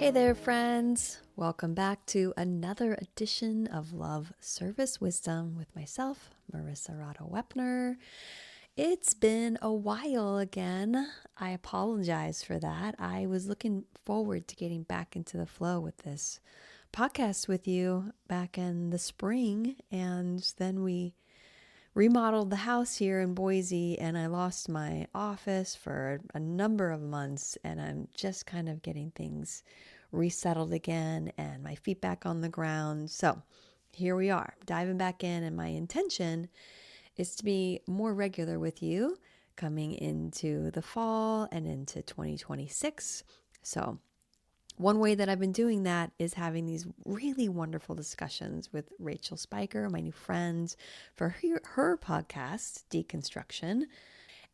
Hey there, friends. Welcome back to another edition of Love Service Wisdom with myself, Marissa Rado-Wepner. It's been a while again. I apologize for that. I was looking forward to getting back into the flow with this podcast with you back in the spring, and then we remodeled the house here in Boise, and I lost my office for a number of months, and I'm just kind of getting things resettled again and my feet back on the ground. So here we are, diving back in, and my intention is to be more regular with you coming into the fall and into 2026. So one way that I've been doing that is having these really wonderful discussions with Rachael Spyker, my new friend, for her podcast, Deconstruction.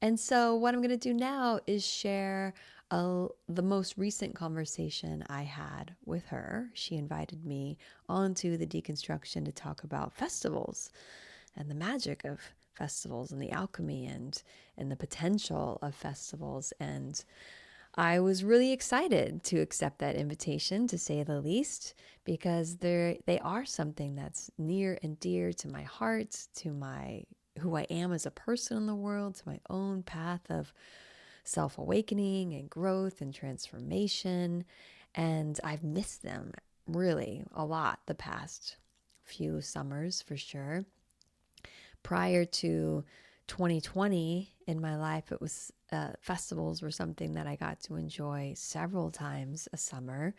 And so what I'm going to do now is share the most recent conversation I had with her. She invited me onto the Deconstruction to talk about festivals and the magic of festivals and the alchemy and the potential of festivals. And I was really excited to accept that invitation, to say the least, because they are something that's near and dear to my heart, to who I am as a person in the world, to my own path of self-awakening and growth and transformation. And I've missed them really a lot the past few summers, for sure. Prior to 2020 in my life, it was festivals were something that I got to enjoy several times a summer,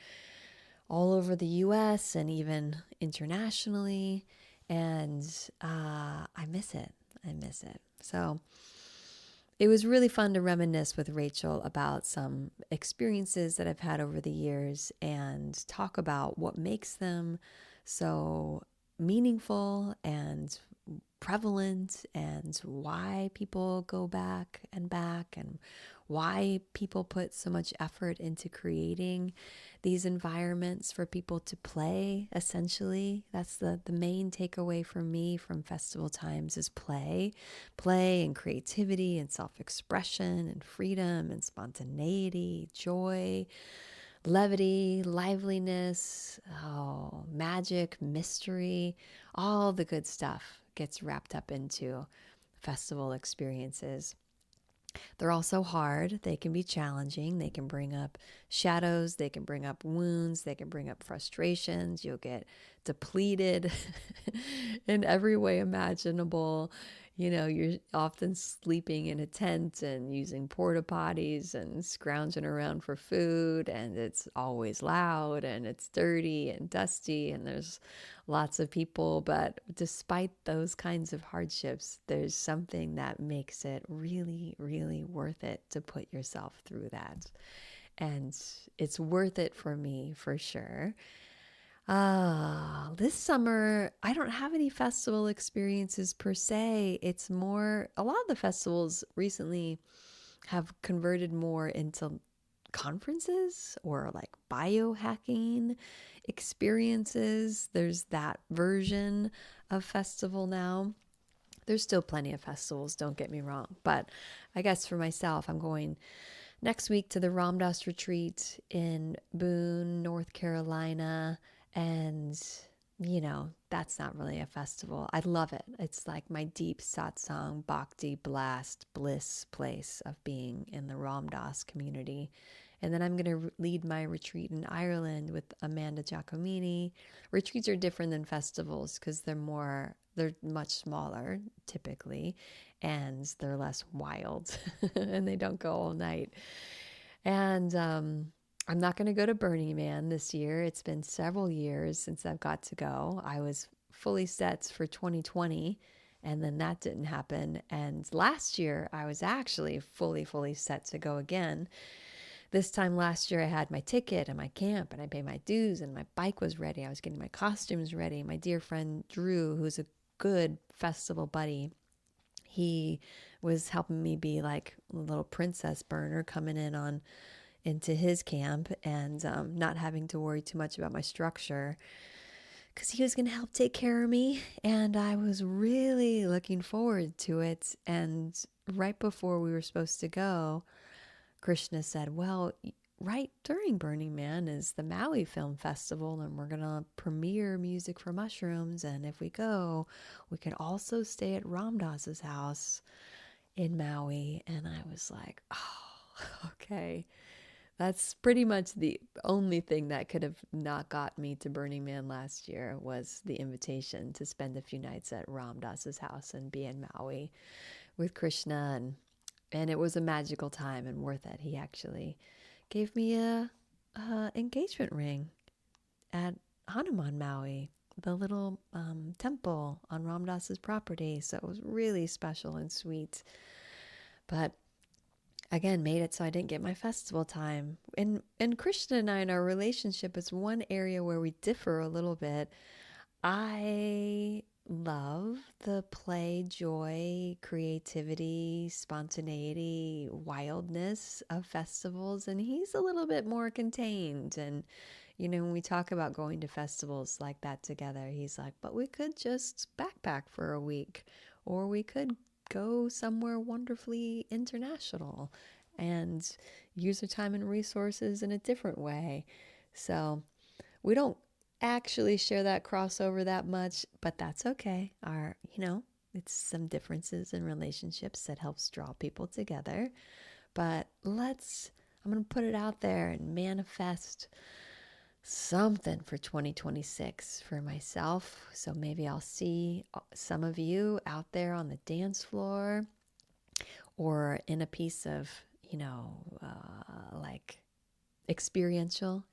all over the US and even internationally. And I miss it. So it was really fun to reminisce with Rachael about some experiences that I've had over the years and talk about what makes them so meaningful and prevalent, and why people go back and why people put so much effort into creating these environments for people to play. Essentially, that's the main takeaway for me from festival times is play and creativity and self-expression and freedom and spontaneity, joy, levity, liveliness, magic, mystery, all the good stuff gets wrapped up into festival experiences. They're also hard. They can be challenging. They can bring up shadows. They can bring up wounds. They can bring up frustrations. You'll get depleted in every way imaginable. You know, you're often sleeping in a tent and using porta potties and scrounging around for food, and it's always loud and it's dirty and dusty and there's lots of people. But despite those kinds of hardships, there's something that makes it really, really worth it to put yourself through that. And it's worth it for me, for sure. This summer, I don't have any festival experiences per se. It's more, a lot of the festivals recently have converted more into conferences or like biohacking experiences. There's that version of festival now. There's still plenty of festivals, don't get me wrong. But I guess for myself, I'm going next week to the Ram Dass retreat in Boone, North Carolina. And, you know, that's not really a festival. I love it. It's like my deep satsang, bhakti, blast, bliss place of being in the Ram Dass community. And then I'm going to lead my retreat in Ireland with Amanda Giacomini. Retreats are different than festivals because they're much smaller typically, and they're less wild and they don't go all night. And I'm not going to go to Burning Man this year. It's been several years since I've got to go. I was fully set for 2020, and then that didn't happen. And last year, I was actually fully set to go again. This time last year, I had my ticket and my camp, and I paid my dues, and my bike was ready. I was getting my costumes ready. My dear friend Drew, who's a good festival buddy, he was helping me be like a little princess burner coming into his camp and not having to worry too much about my structure because he was going to help take care of me. And I was really looking forward to it. And right before we were supposed to go, Krishna said, well, right during Burning Man is the Maui Film Festival, and we're going to premiere Music for Mushrooms. And if we go, we can also stay at Ram Dass's house in Maui. And I was like, oh, okay. That's pretty much the only thing that could have not got me to Burning Man last year was the invitation to spend a few nights at Ram Dass's house and be in Maui with Krishna. And it was a magical time and worth it. He actually gave me a engagement ring at Hanuman Maui, the little temple on Ram Dass's property. So it was really special and sweet. But again, made it so I didn't get my festival time. And Krishna and I in our relationship is one area where we differ a little bit. I love the play, joy, creativity, spontaneity, wildness of festivals, and he's a little bit more contained. And when we talk about going to festivals like that together, he's like, but we could just backpack for a week, or we could go somewhere wonderfully international and use our time and resources in a different way. So we don't actually share that crossover that much, but that's okay. It's some differences in relationships that helps draw people together. But I'm going to put it out there and manifest something for 2026 for myself. So maybe I'll see some of you out there on the dance floor or in a piece of, like experiential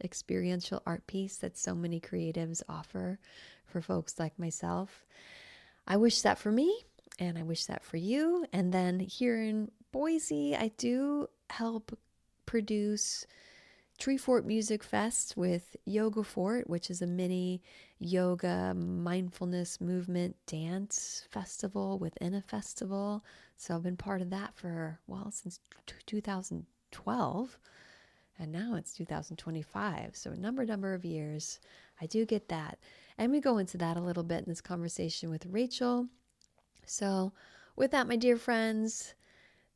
art piece that so many creatives offer for folks like myself. I wish that for me, and I wish that for you. And then here in Boise, I do help produce Tree Fort Music Fest with Yoga Fort, which is a mini yoga, mindfulness, movement, dance festival within a festival. So I've been part of that since 2012, and now it's 2025. So a number of years. I do get that. And we go into that a little bit in this conversation with Rachel. So with that, my dear friends,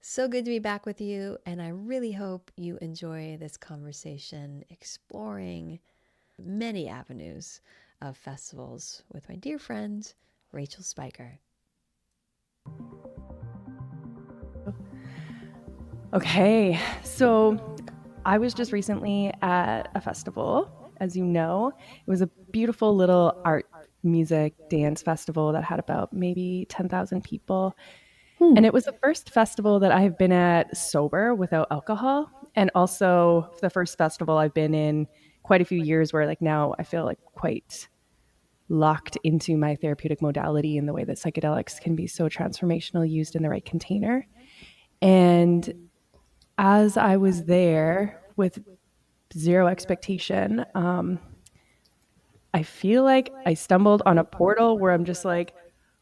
so good to be back with you, and I really hope you enjoy this conversation exploring many avenues of festivals with my dear friend, Rachael Spyker. Okay, so I was just recently at a festival, as you know. It was a beautiful little art, music, dance festival that had about maybe 10,000 people. And it was the first festival that I have been at sober without alcohol. And also the first festival I've been in quite a few years where now I feel quite locked into my therapeutic modality and the way that psychedelics can be so transformational used in the right container. And as I was there with zero expectation, I feel like I stumbled on a portal where I'm just like,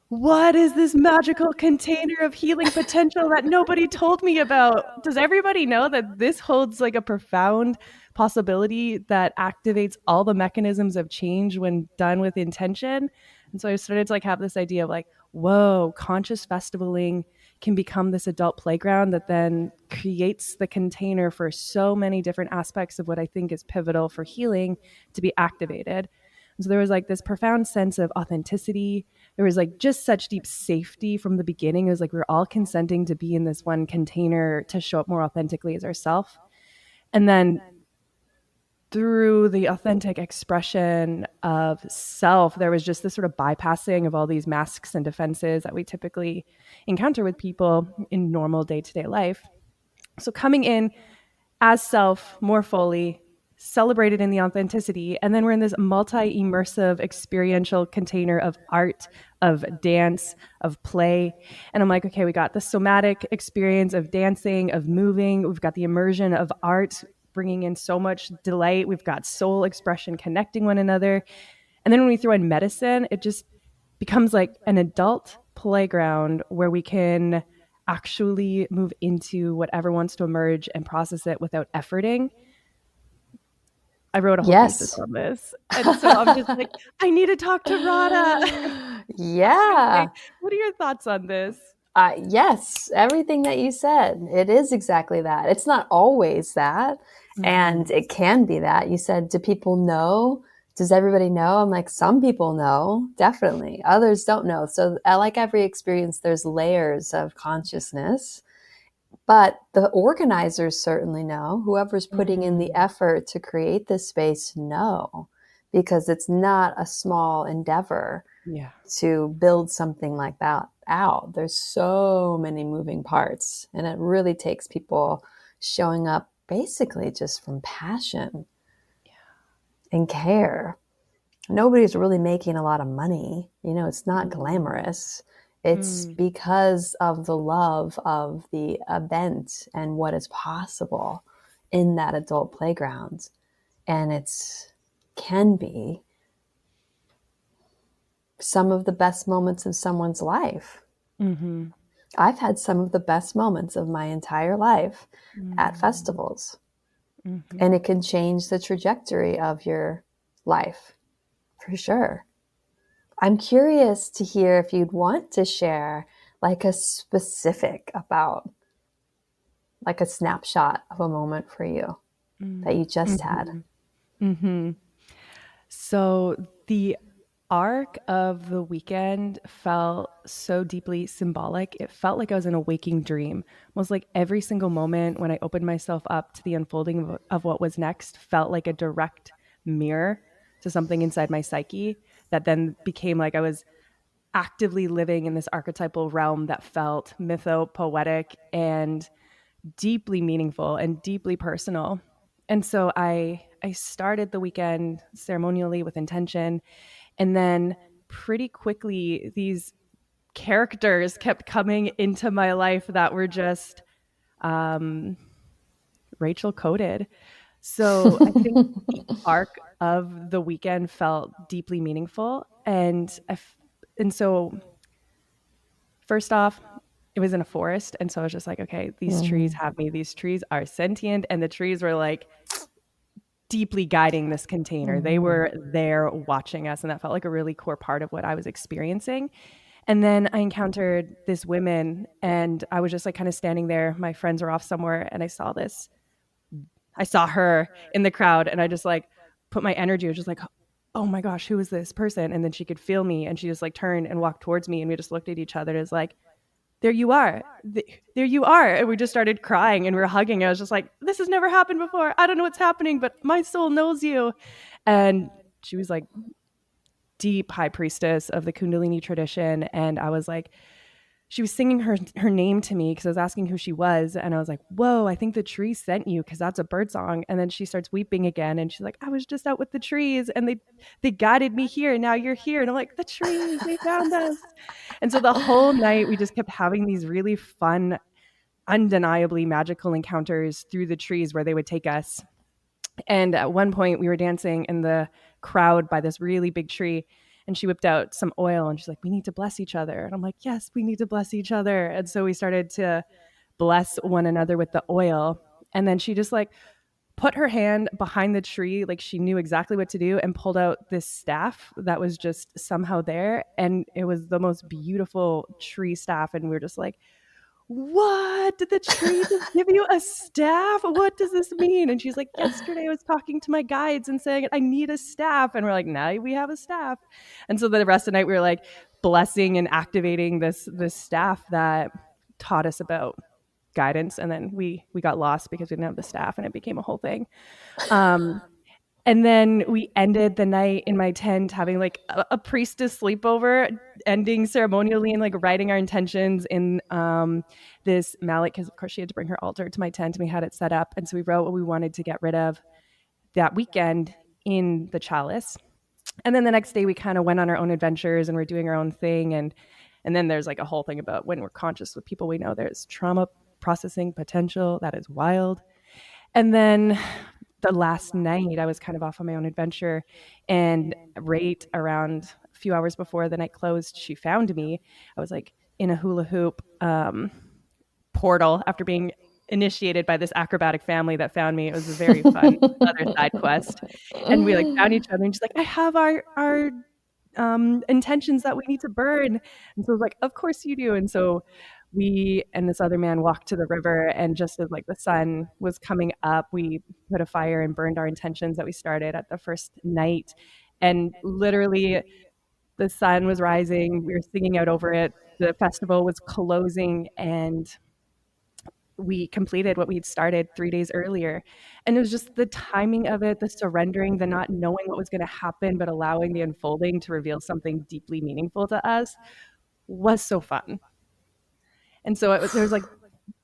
what is this magical container of healing potential that nobody told me about? Does everybody know that this holds a profound possibility that activates all the mechanisms of change when done with intention? And so I started to have this idea of whoa, conscious festivaling can become this adult playground that then creates the container for so many different aspects of what I think is pivotal for healing to be activated. And so there was this profound sense of authenticity. There was just such deep safety from the beginning. It was we were all consenting to be in this one container to show up more authentically as ourselves. And then through the authentic expression of self, there was just this sort of bypassing of all these masks and defenses that we typically encounter with people in normal day-to-day life. So coming in as self more fully, celebrated in the authenticity, and then we're in this multi-immersive experiential container of art, of dance, of play. And I'm like, okay, we got the somatic experience of dancing, of moving. We've got the immersion of art, bringing in so much delight. We've got soul expression, connecting one another. And then when we throw in medicine, it just becomes an adult playground where we can actually move into whatever wants to emerge and process it without efforting. I wrote a whole thesis on this. And so I'm just I need to talk to Radha. Yeah. What are your thoughts on this? Yes, everything that you said. It is exactly that. It's not always that. And it can be that. You said, do people know? Does everybody know? I'm like, some people know, definitely. Others don't know. So, like every experience, there's layers of consciousness. But the organizers certainly know. Whoever's putting in the effort to create this space know, because it's not a small endeavor Yeah. to build something like that out. There's so many moving parts, and it really takes people showing up basically just from passion and care. Nobody's really making a lot of money. It's not glamorous. It's because of the love of the event and what is possible in that adult playground. And it's can be some of the best moments of someone's life. I've had some of the best moments of my entire life at festivals. And it can change the trajectory of your life, for sure. I'm curious to hear if you'd want to share like a specific about like a snapshot of a moment for you that you just had. So the arc of the weekend felt so deeply symbolic. It felt like I was in a waking dream. Almost like every single moment when I opened myself up to the unfolding of what was next felt like a direct mirror to something inside my psyche that then became like I was actively living in this archetypal realm that felt mytho-poetic and deeply meaningful and deeply personal. And so I started the weekend ceremonially with intention, and then pretty quickly these characters kept coming into my life that were just Rachel coded. So I think the arc of the weekend felt deeply meaningful, and so first off, it was in a forest, and so I was just like, okay, these trees have me. These trees are sentient, and the trees were like deeply guiding this container. They were there watching us, and that felt like a really core part of what I was experiencing. And then I encountered this woman, and I was just like kind of standing there. My friends were off somewhere, and I saw her in the crowd, and I just like put my energy. I was just like, oh my gosh, who is this person? And then she could feel me, and she just like turned and walked towards me, and we just looked at each other as like, there you are. There you are. And we just started crying and we were hugging. I was just like, this has never happened before. I don't know what's happening, but my soul knows you. And she was like deep high priestess of the Kundalini tradition. And I was like, she was singing her name to me because I was asking who she was. And I was like, whoa, I think the tree sent you because that's a bird song. And then she starts weeping again. And she's like, I was just out with the trees and they guided me here. And now you're here. And I'm like, the trees, they found us. And so the whole night we just kept having these really fun, undeniably magical encounters through the trees where they would take us. And at one point we were dancing in the crowd by this really big tree, and she whipped out some oil and she's like, we need to bless each other. And I'm like, yes, we need to bless each other. And so we started to bless one another with the oil. And then she just like put her hand behind the tree, like she knew exactly what to do, and pulled out this staff that was just somehow there. And it was the most beautiful tree staff. And we were just like, what? Did the tree just give you a staff? What does this mean? And she's like, yesterday I was talking to my guides and saying, I need a staff. And we're like, now we have a staff. And so the rest of the night we were like blessing and activating this staff that taught us about guidance. And then we got lost because we didn't have the staff, and it became a whole thing. And then we ended the night in my tent having like a priestess sleepover, ending ceremonially and like writing our intentions in this mallet, because of course she had to bring her altar to my tent and we had it set up. And so we wrote what we wanted to get rid of that weekend in the chalice. And then the next day we kind of went on our own adventures and we're doing our own thing. And then there's like a whole thing about when we're conscious with people we know, there's trauma processing potential. That is wild. And then the last night I was kind of off on my own adventure, and right around a few hours before the night closed, she found me. I was like in a hula hoop portal after being initiated by this acrobatic family that found me. It was a very fun other side quest. And we like found each other, and she's like, I have our intentions that we need to burn. And so I was like, of course you do. And so we and this other man walked to the river, and just as like the sun was coming up, we put a fire and burned our intentions that we started at the first night. And literally the sun was rising, we were singing out over it, the festival was closing, and we completed what we'd started 3 days earlier. And it was just the timing of it, the surrendering, the not knowing what was going to happen, but allowing the unfolding to reveal something deeply meaningful to us was so fun. And so there's like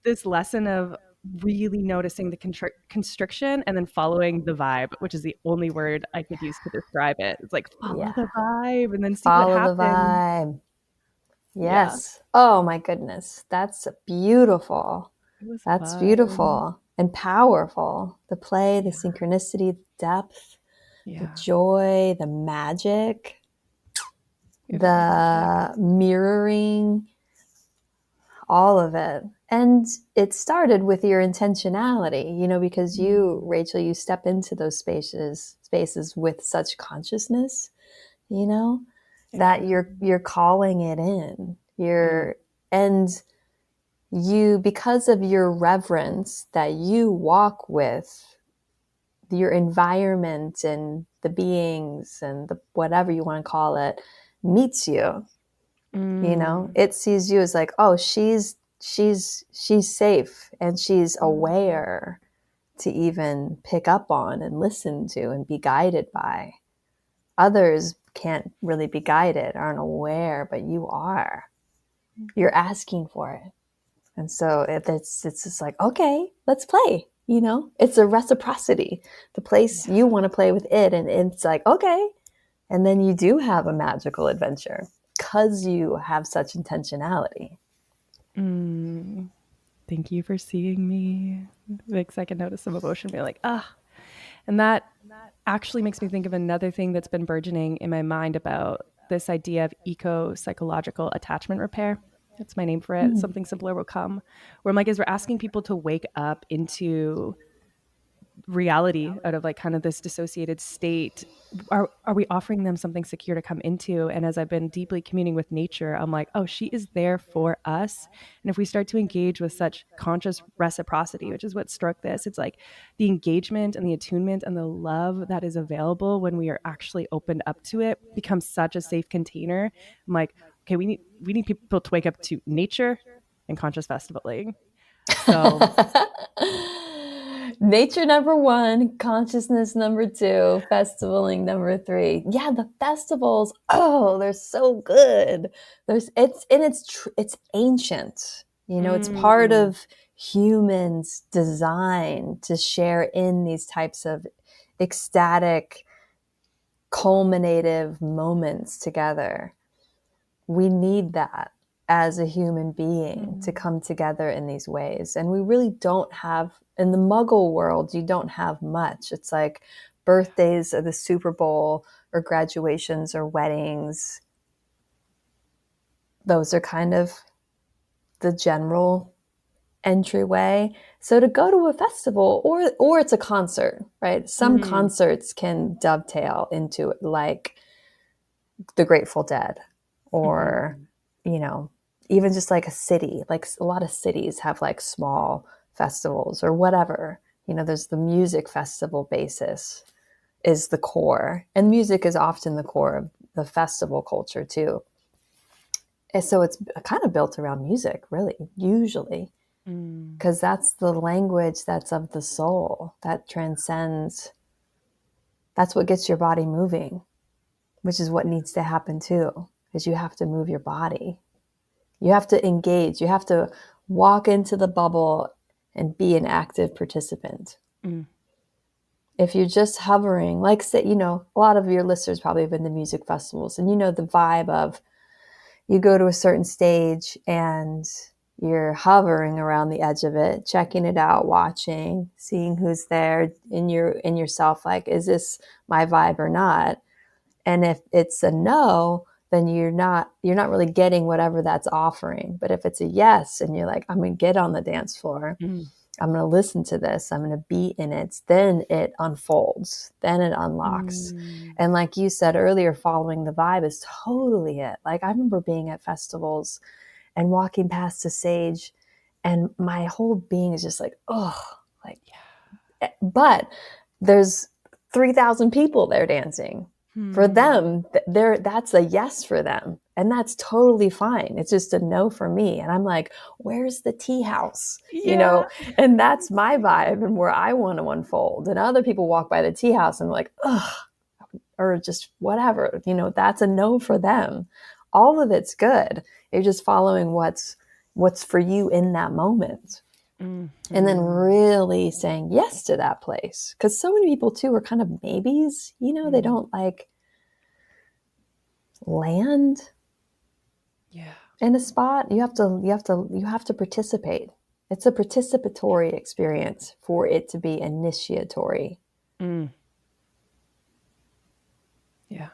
this lesson of really noticing the constriction and then following the vibe, which is the only word I could use to describe it. It's like follow Yeah. the vibe and then see what Follow the happens. vibe. Yeah, Yes. Oh my goodness. That's beautiful. it was That's fun. beautiful and powerful. The play, the Yeah, synchronicity, the depth, the yeah, joy, the magic, it is magic. the mirroring, all of it. And it started with your intentionality, because you, Mm, Rachel, you step into those spaces with such consciousness, you know, that exactly. you're calling it in. Mm, And you, because of your reverence that you walk with your environment and the beings and the whatever you want to call it meets you, mm, it sees you as like, oh, she's safe and she's mm, aware to even pick up on and listen to and be guided by. Others can't really be guided, aren't aware, but you are. You're asking for it. And so it's just like, okay, let's play. It's a reciprocity. The place yeah. you want to play with it, and it's like, okay. And then you do have a magical adventure because you have such intentionality. Mm, thank you for seeing me. Like second notice of emotion, being like, ah. And that actually makes me think of another thing that's been burgeoning in my mind about this idea of eco psychological attachment repair. That's my name for it. Mm. Something simpler will come. Where I'm like, as we're asking people to wake up into reality out of like kind of this dissociated state, are we offering them something secure to come into? And as I've been deeply communing with nature, I'm like, oh, she is there for us. And if we start to engage with such conscious reciprocity, which is what struck this, it's like the engagement and the attunement and the love that is available when we are actually opened up to it becomes such a safe container. I'm like, okay, we need people to wake up to nature and conscious festivaling. So Nature number one, consciousness number two, festivaling number three. Yeah, the festivals. Oh, they're so good. It's ancient. It's part mm, of humans' design to share in these types of ecstatic, culminative moments together. We need that as a human being to mm, come together in these ways. And we really don't have, in the muggle world, you don't have much. It's like birthdays or the Super Bowl or graduations or weddings. Those are kind of the general entryway. So to go to a festival or it's a concert, right? Some mm, concerts can dovetail into it, like the Grateful Dead, mhm. or you know even just like a city, like a lot of cities have like small festivals or whatever. There's the music festival basis is the core, and music is often the core of the festival culture too. And so it's kind of built around music, really, usually, Mm, because that's the language that's of the soul that transcends. That's what gets your body moving, which is what needs to happen too, is you have to move your body. You have to engage. You have to walk into the bubble and be an active participant. mm, If you're just hovering, like say, a lot of your listeners probably have been to music festivals, and the vibe of you go to a certain stage and you're hovering around the edge of it, checking it out, watching, seeing who's there in yourself, like, is this my vibe or not? And if it's a no, then you're not really getting whatever that's offering. But if it's a yes, and you're like, I'm going to get on the dance floor, mm, I'm going to listen to this, I'm going to be in it, then it unfolds, then it unlocks. mm, And like you said earlier, following the vibe is totally it. Like, I remember being at festivals and walking past a sage, and my whole being is just like, oh, like, but there's 3,000 people there dancing. For them, that's a yes for them. And that's totally fine. It's just a no for me. And I'm like, where's the tea house? You know, and that's my vibe and where I want to unfold. And other people walk by the tea house and like, ugh, or just whatever, you know, that's a no for them. All of it's good. You're just following what's for you in that moment. And then really saying yes to that place. Because so many people too are kind of maybes, you know, they don't like land in a spot. You have to participate. It's a participatory experience for it to be initiatory. Yeah.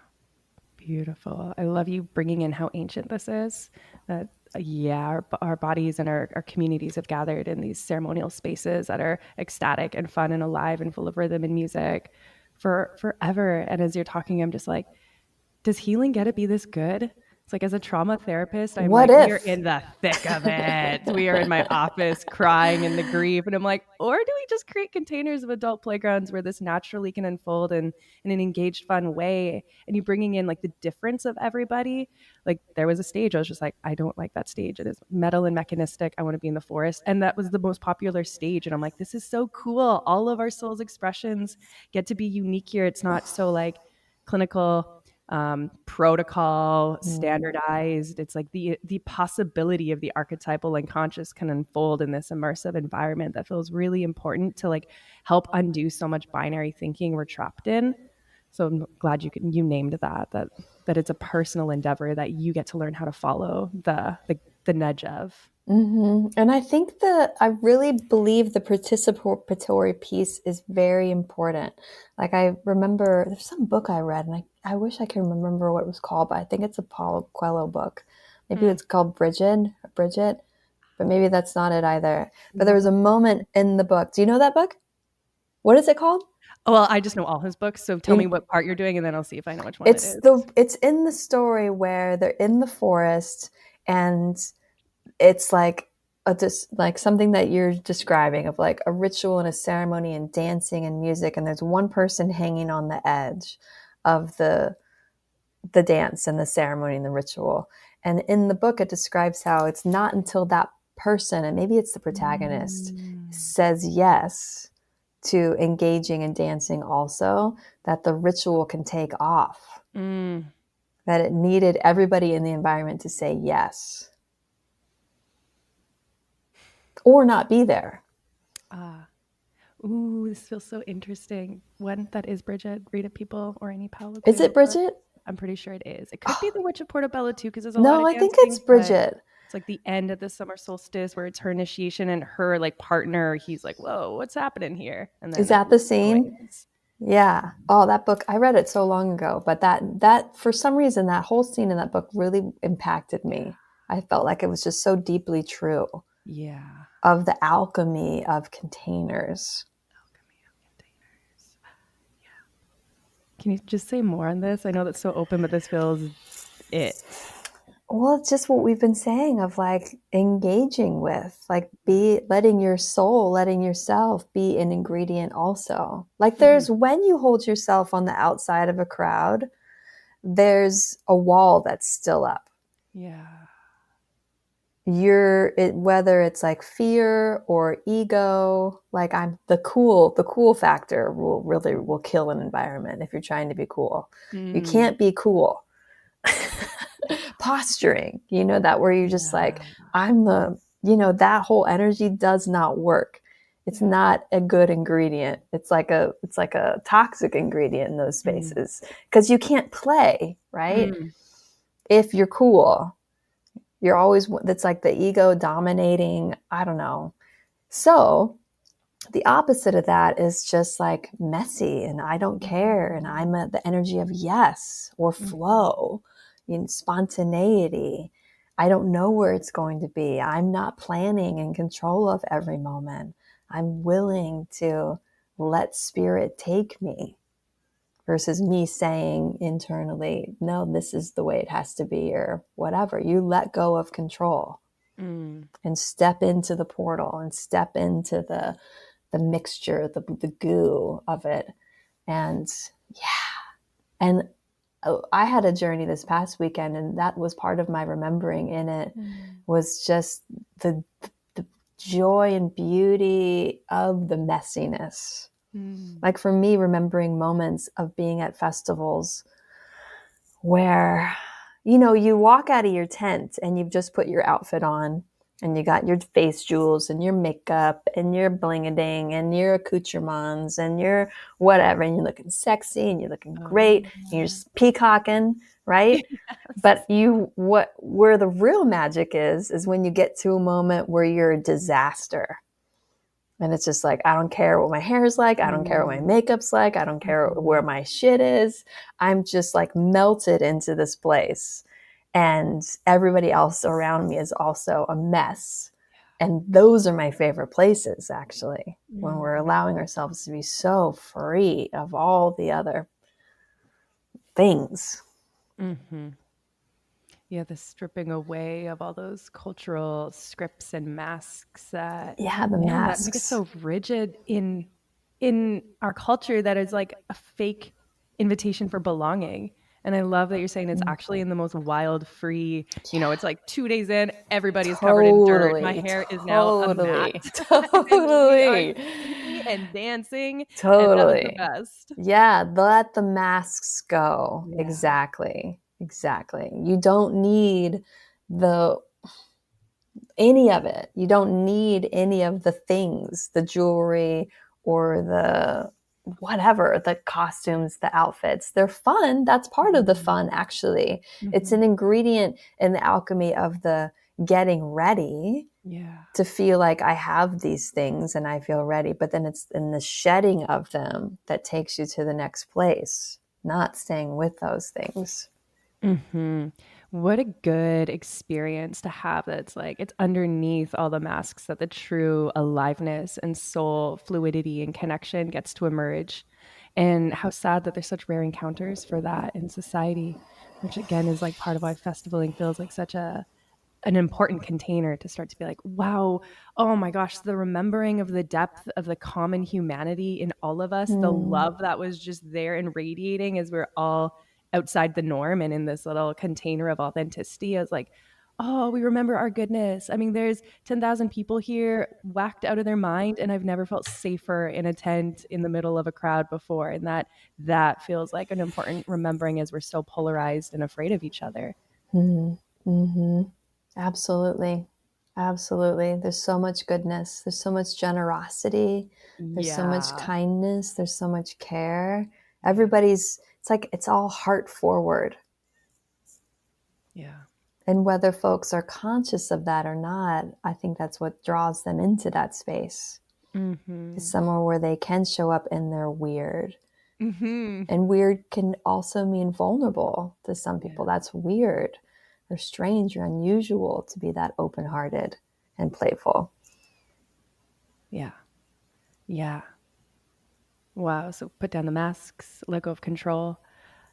Beautiful. I love you bringing in how ancient this is. That our bodies and our communities have gathered in these ceremonial spaces that are ecstatic and fun and alive and full of rhythm and music for forever. And as you're talking, I'm just like, does healing get to be this good? It's like, as a trauma therapist, I'm What like, if? we are in the thick of it. We are in my office crying in the grief. And I'm like, or do we just create containers of adult playgrounds where this naturally can unfold in an engaged, fun way? And you bringing in like the difference of everybody. Like, there was a stage, I was just like, I don't like that stage. It is metal and mechanistic. I want to be in the forest. And that was the most popular stage. And I'm like, this is so cool. All of our soul's expressions get to be unique here. It's not so like clinical protocol standardized. It's like the possibility of the archetypal and conscious can unfold in this immersive environment that feels really important to like help undo so much binary thinking we're trapped in. So I'm glad you named that it's a personal endeavor that you get to learn how to follow the nudge of. And I think I really believe the participatory piece is very important. Like, I remember there's some book I read, and I wish I could remember what it was called, but I think it's a Paulo Coelho book. Maybe it's called Bridget, but maybe that's not it either. But there was a moment in the book. Do you know that book? What is it called? Well, I just know all his books, so tell me what part you're doing, and then I'll see if I know which one it is. It's in the story where they're in the forest, and it's like like something that you're describing of like a ritual and a ceremony and dancing and music, and there's one person hanging on the edge of the dance and the ceremony and the ritual. And in the book, it describes how it's not until that person, and maybe it's the protagonist, says yes to engaging and dancing also, that the ritual can take off. That it needed everybody in the environment to say yes. Or not be there. Ooh, this feels so interesting. When that is Bridget, read it, people, or any Paulo. Is it Bridget? I'm pretty sure it is. It could be The Witch of Portobello too, because there's a No, lot of I think dancing, it's Bridget. It's like the end of the summer solstice where it's her initiation and her like partner. He's like, "Whoa, what's happening here?" And then is that the scene? Yeah. Oh, that book, I read it so long ago, but that for some reason, that whole scene in that book really impacted me. I felt like it was just so deeply true. Yeah. Of the alchemy of containers. Yeah. Can you just say more on this? I know that's so open, but this feels it. Well, it's just what we've been saying of like engaging with, like letting your soul, letting yourself be an ingredient also. Like there's when you hold yourself on the outside of a crowd, there's a wall that's still up. Yeah. Whether it's like fear or ego, like I'm the cool factor will kill an environment if you're trying to be cool. You can't be cool. Posturing, that where you're just like, I'm that whole energy does not work. It's not a good ingredient. It's like a toxic ingredient in those spaces because you can't play, right? If you're cool, you're always, that's like the ego dominating, I don't know. So the opposite of that is just like messy and I don't care. And I'm at the energy of yes or flow, spontaneity. I don't know where it's going to be. I'm not planning in control of every moment. I'm willing to let spirit take me versus me saying internally, no, this is the way it has to be or whatever. You let go of control. and step into the portal and step into the mixture, the goo of it. And and I had a journey this past weekend, and that was part of my remembering in it was just the joy and beauty of the messiness. Like for me, remembering moments of being at festivals where, you walk out of your tent and you've just put your outfit on and you got your face jewels and your makeup and your bling-a-ding and your accoutrements and your whatever, and you're looking sexy and you're looking great and you're just peacocking, right? But where the real magic is when you get to a moment where you're a disaster. And it's just like, I don't care what my hair is like. I don't care what my makeup's like. I don't care where my shit is. I'm just like melted into this place. And everybody else around me is also a mess. And those are my favorite places, actually, when we're allowing ourselves to be so free of all the other things. Yeah, the stripping away of all those cultural scripts and masks that The that make us masks. so rigid in our culture that is like a fake invitation for belonging. And I love that you're saying it's actually in the most wild, free, it's like 2 days in, everybody is covered in dirt. My hair is now a mat. And we are singing and dancing. And that was the best. Yeah, let the masks go. Yeah. Exactly. You don't need any of it. You don't need any of the things, the jewelry or the whatever, the costumes, the outfits. They're fun. That's part of the fun, actually. It's an ingredient in the alchemy of the getting ready. To feel like I have these things and I feel ready. But then it's in the shedding of them that takes you to the next place, not staying with those things. What a good experience to have that's like it's underneath all the masks that the true aliveness and soul fluidity and connection gets to emerge. And how sad that there's such rare encounters for that in society, which again is like part of why festivaling feels like such an important container to start to be like, wow, oh my gosh, the remembering of the depth of the common humanity in all of us, the love that was just there and radiating as we're all outside the norm and in this little container of authenticity. I was like, oh, we remember our goodness. I mean, there's 10,000 people here whacked out of their mind, and I've never felt safer in a tent in the middle of a crowd before. And that feels like an important remembering as we're so polarized and afraid of each other. Absolutely. There's so much goodness. There's so much generosity. There's so much kindness. There's so much care. Everybody's, it's like, it's all heart forward. Yeah. And whether folks are conscious of that or not, I think that's what draws them into that space. It's somewhere where they can show up in their weird. And weird can also mean vulnerable to some people. That's weird or strange or unusual to be that open-hearted and playful. Yeah. Wow. So put down the masks, let go of control.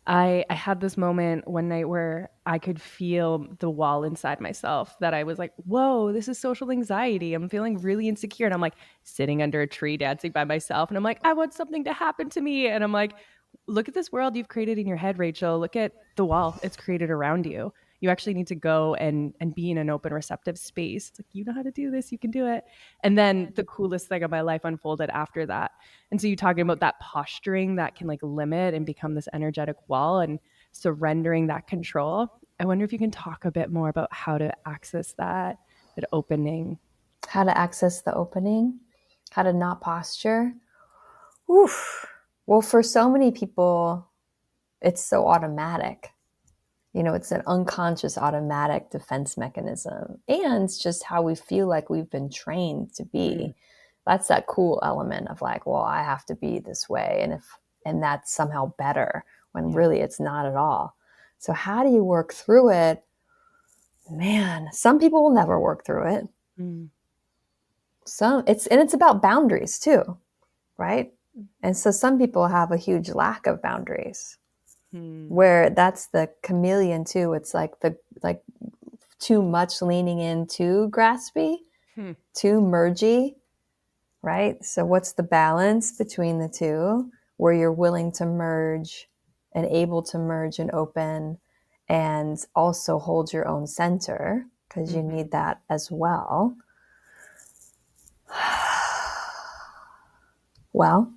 I had this moment one night where I could feel the wall inside myself that I was like, whoa, this is social anxiety. I'm feeling really insecure. And I'm like sitting under a tree dancing by myself. And I'm like, I want something to happen to me. And I'm like, look at this world you've created in your head, Rachel. Look at the wall it's created around you. You actually need to go and be in an open, receptive space. It's like, you know how to do this. You can do it. And then the coolest thing of my life unfolded after that. And so you talking about that posturing that can like limit and become this energetic wall and surrendering that control. I wonder if you can talk a bit more about how to access that opening. How to access the opening, how to not posture. Oof. Well, for so many people, it's so automatic. It's an unconscious automatic defense mechanism. And it's just how we feel like we've been trained to be. That's that cool element of like, well, I have to be this way. And that's somehow better when really it's not at all. So how do you work through it? Man, some people will never work through it. It's about boundaries too, right? And so some people have a huge lack of boundaries. Where that's the chameleon too. It's like too much leaning in, too graspy, too mergy, right? So what's the balance between the two where you're willing to merge and able to merge and open and also hold your own center, because you need that as well. Well,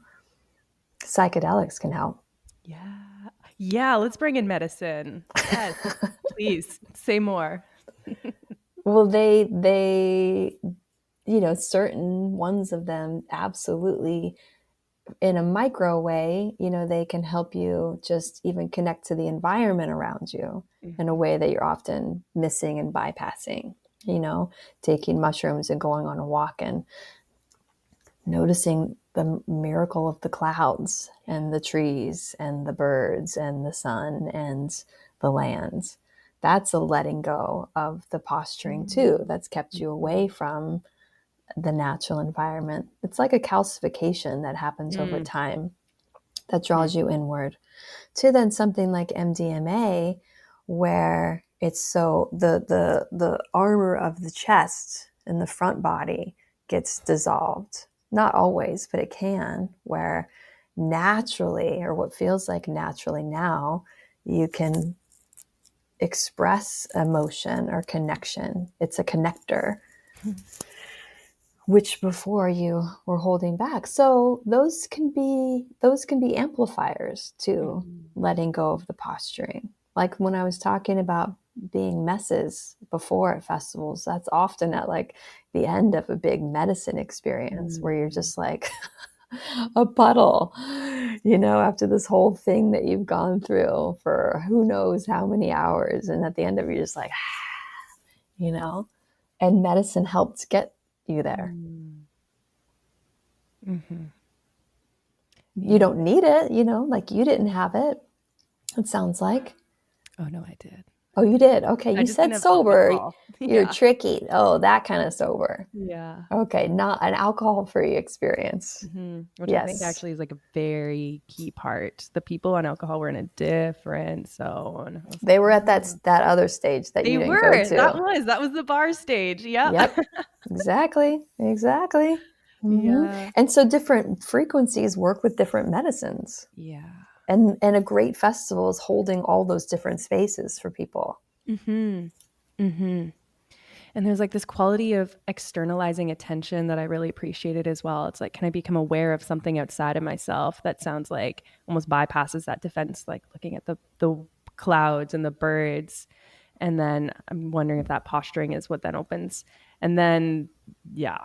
psychedelics can help. Yeah, let's bring in medicine. Yes, please say more. Well, they certain ones of them absolutely, in a micro way, they can help you just even connect to the environment around you in a way that you're often missing and bypassing. Taking mushrooms and going on a walk and noticing the miracle of the clouds and the trees and the birds and the sun and the land. That's a letting go of the posturing too. That's kept you away from the natural environment. It's like a calcification that happens over time that draws you inward to then something like MDMA, where it's so the armor of the chest and the front body gets dissolved. Not always, but it can, where naturally, or what feels like naturally now, you can express emotion or connection. It's a connector, which before you were holding back. So those can be amplifiers to letting go of the posturing. Like when I was talking about being messes before at festivals, that's often at like the end of a big medicine experience where you're just like a puddle, after this whole thing that you've gone through for who knows how many hours. And at the end of it, you're just like, and medicine helped get you there. You don't need it, like you didn't have it. It sounds like. Oh no, I did. Oh, you did. Okay, you said sober. You're tricky. Oh, that kind of sober. Yeah. Okay, not an alcohol-free experience. Which I think actually is like a very key part. The people on alcohol were in a different zone. They were at that other stage that you didn't go to. That was the bar stage. Yep. Exactly. Yeah. And so different frequencies work with different medicines. Yeah. And a great festival is holding all those different spaces for people. And there's like this quality of externalizing attention that I really appreciated as well. It's like, can I become aware of something outside of myself that sounds like almost bypasses that defense, like looking at the clouds and the birds. And then I'm wondering if that posturing is what then opens. And then, yeah,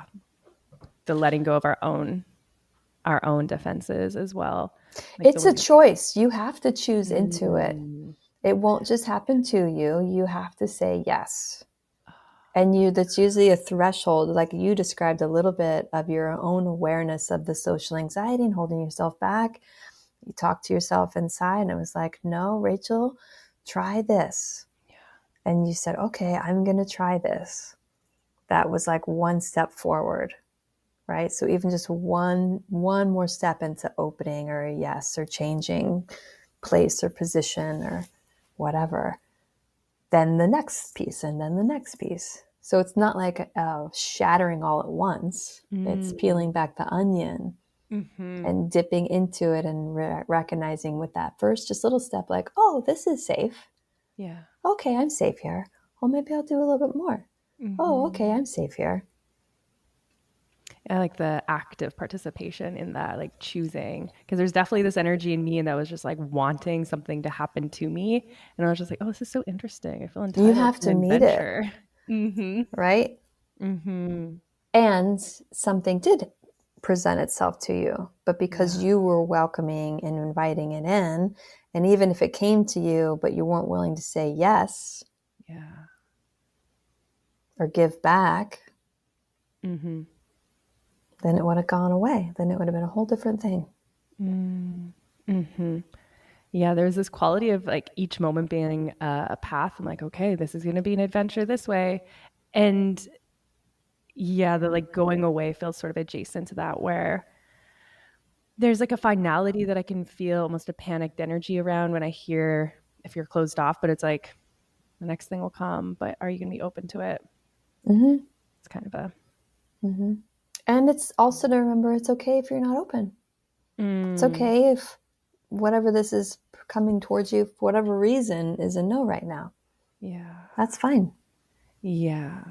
the letting go of our own defenses as well. Like it's a choice. You have to choose into it. It won't just happen to you. You have to say yes. And that's usually a threshold, like you described a little bit of your own awareness of the social anxiety and holding yourself back. You talked to yourself inside and it was like, no, Rachel, try this. Yeah. And you said, okay, I'm going to try this. That was like one step forward, right? So even just one more step into opening or a yes or changing place or position or whatever. Then the next piece, and then the next piece. So it's not like shattering all at once. It's peeling back the onion and dipping into it and recognizing with that first just little step, like, oh, this is safe. Yeah. Okay, I'm safe here. Oh, maybe I'll do a little bit more. Oh, okay, I'm safe here. I like the active participation in that, like choosing, because there's definitely this energy in me and that was just like wanting something to happen to me. And I was just like, oh, this is so interesting. I feel entitled you have to meet adventure. It. Right? And something did present itself to you, but because you were welcoming and inviting it in, and even if it came to you, but you weren't willing to say yes or give back, then it would have gone away. Then it would have been a whole different thing. Yeah, there's this quality of like each moment being a path. I'm like, okay, this is going to be an adventure this way. And yeah, the like going away feels sort of adjacent to that, where there's like a finality that I can feel, almost a panicked energy around when I hear if you're closed off, but it's like The next thing will come, but are you going to be open to it? Mm-hmm. It's kind of a... Mm-hmm. And it's also to remember it's okay if you're not open. It's okay if whatever this is coming towards you, for whatever reason, is a no right now. Yeah. That's fine. Yeah.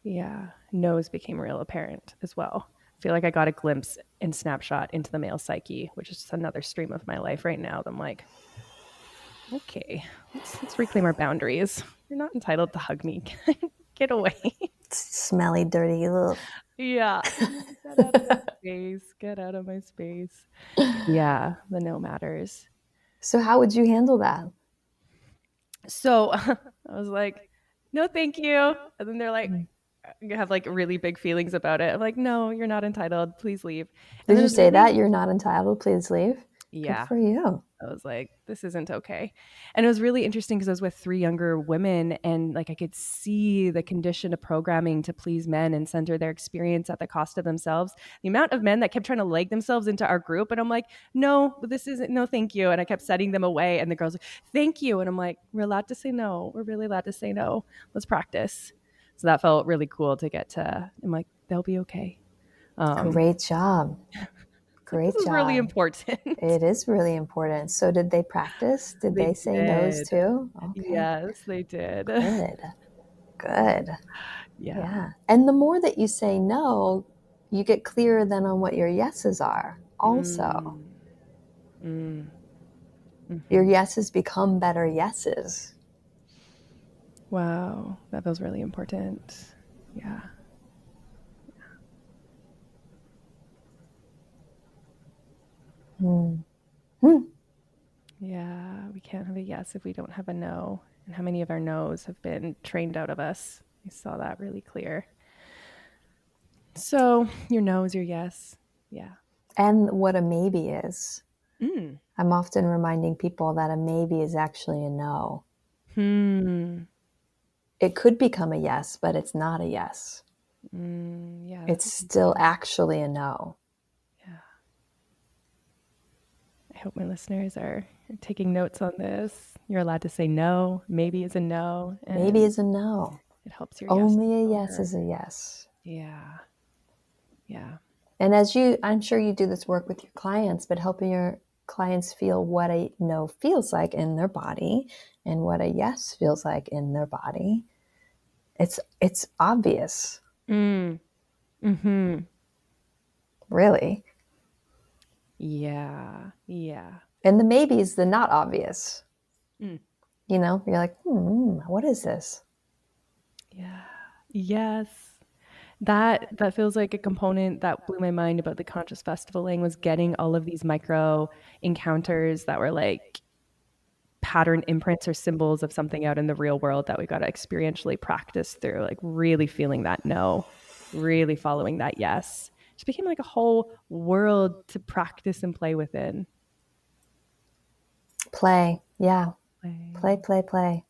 Yeah. No's became real apparent as well. I feel like I got a glimpse and snapshot into the male psyche, which is just another stream of my life right now. I'm like, okay, let's reclaim our boundaries. You're not entitled to hug me. Get away. Smelly, dirty little. Yeah. Get out of my space. Get out of my space. Yeah, the no matters. So how would you handle that? So I was like, no, thank you. And then they're like, you have like really big feelings about it. I'm like, no, you're not entitled. Please leave. And Did then you it was say really, that? You're not entitled. Please leave. Good yeah. for you. I was like, this isn't okay. And it was really interesting because I was with 3 younger women and like I could see the condition of programming to please men and center their experience at the cost of themselves. The amount of men that kept trying to leg themselves into our group. And I'm like, no, this isn't, no, thank you. And I kept setting them away. And the girls like, thank you. And I'm like, we're allowed to say no. We're really allowed to say no. Let's practice. So that felt really cool to get to. I'm like, they'll be okay. Great job. Like, Great this is really job. important. It is really important. So did they practice? Did They they say no's did. too? Okay. Yes, they did. Good. Good. Yeah. Yeah. And the more that you say no, you get clearer then on what your yeses are also. Your yeses become better yeses. Wow, that feels really important. Yeah. Yeah, we can't have a yes if we don't have a no. And how many of our no's have been trained out of us? I saw that really clear. So your no is your yes. Yeah. And what a maybe is. Mm. I'm often reminding people that a maybe is actually a no. It could become a yes, but it's not a yes. Yeah. It's still actually a no. Yeah. I hope my listeners are taking notes on this. You're allowed to say no. Maybe is a no. And Maybe is a no. it helps your yes. Only a yes is a yes. Yeah. Yeah. And I'm sure you do this work with your clients, but helping your clients feel what a no feels like in their body and what a yes feels like in their body. It's obvious. Really. Yeah. Yeah. And the maybe is the not obvious. You know, you're like, what is this? Yeah. Yes. That feels like a component that blew my mind about the conscious festivaling was getting all of these micro encounters that were like pattern imprints or symbols of something out in the real world that we got to experientially practice through, like really feeling that no, really following that yes. It just became like a whole world to practice and play within. Play. Yeah. Play.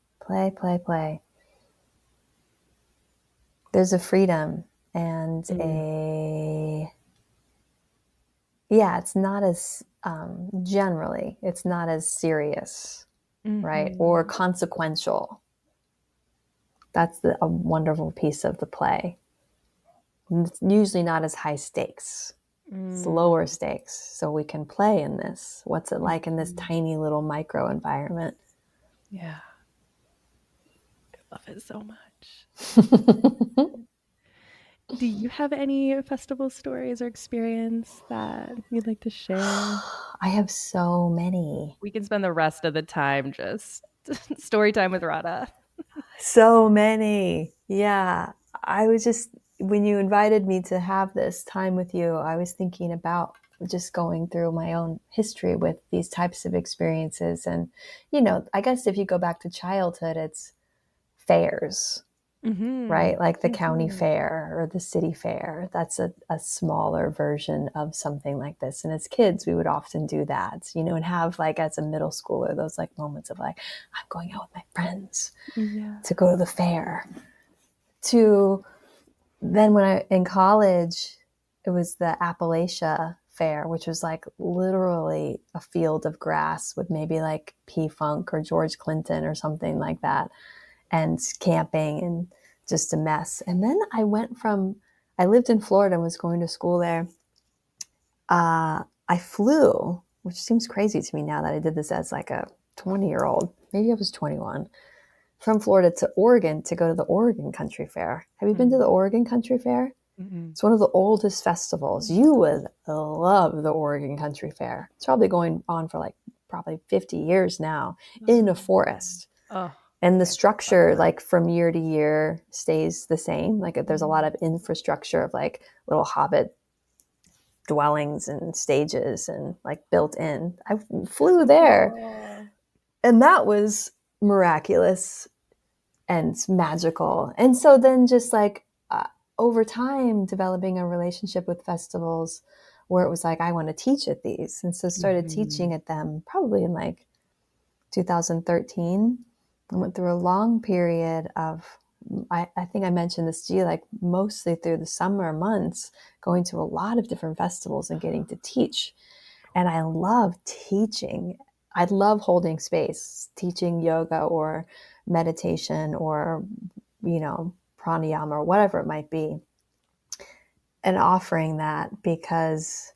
There's a freedom and it's not as generally, it's not as serious, right? Or consequential. That's a wonderful piece of the play. And it's usually not as high stakes. It's lower stakes. So we can play in this. What's it like in this tiny little micro environment? Yeah. I love it so much. Do you have any festival stories or experience that you'd like to share? I have so many. We can spend the rest of the time just story time with Radha. So many. Yeah. I was just, when you invited me to have this time with you, I was thinking about just going through my own history with these types of experiences. And, I guess if you go back to childhood, it's fairs, right? Like the county fair or the city fair. That's a smaller version of something like this. And as kids, we would often do that, and have like as a middle schooler, those like moments of like, I'm going out with my friends to go to the fair. To then when in college, it was the Appalachia Fair, which was like literally a field of grass with maybe like P-Funk or George Clinton or something like that. and camping and just a mess. And then I lived in Florida and was going to school there. I flew, which seems crazy to me now that I did this as like a 20-year-old. Maybe I was 21. From Florida to Oregon to go to the Oregon Country Fair. Have you been to the Oregon Country Fair? Mm-mm. It's one of the oldest festivals. You would love the Oregon Country Fair. It's probably going on for like probably 50 years now in a forest. Oh, and the structure, like from year to year, stays the same. Like there's a lot of infrastructure of like little hobbit dwellings and stages and like built in. I flew there, and that was miraculous and magical. And so then just like over time, developing a relationship with festivals where it was like, I want to teach at these. And so started teaching at them probably in like 2013. I went through a long period of, I think I mentioned this to you, like mostly through the summer months, going to a lot of different festivals and getting to teach. And I love teaching. I love holding space, teaching yoga or meditation or, pranayama or whatever it might be, and offering that because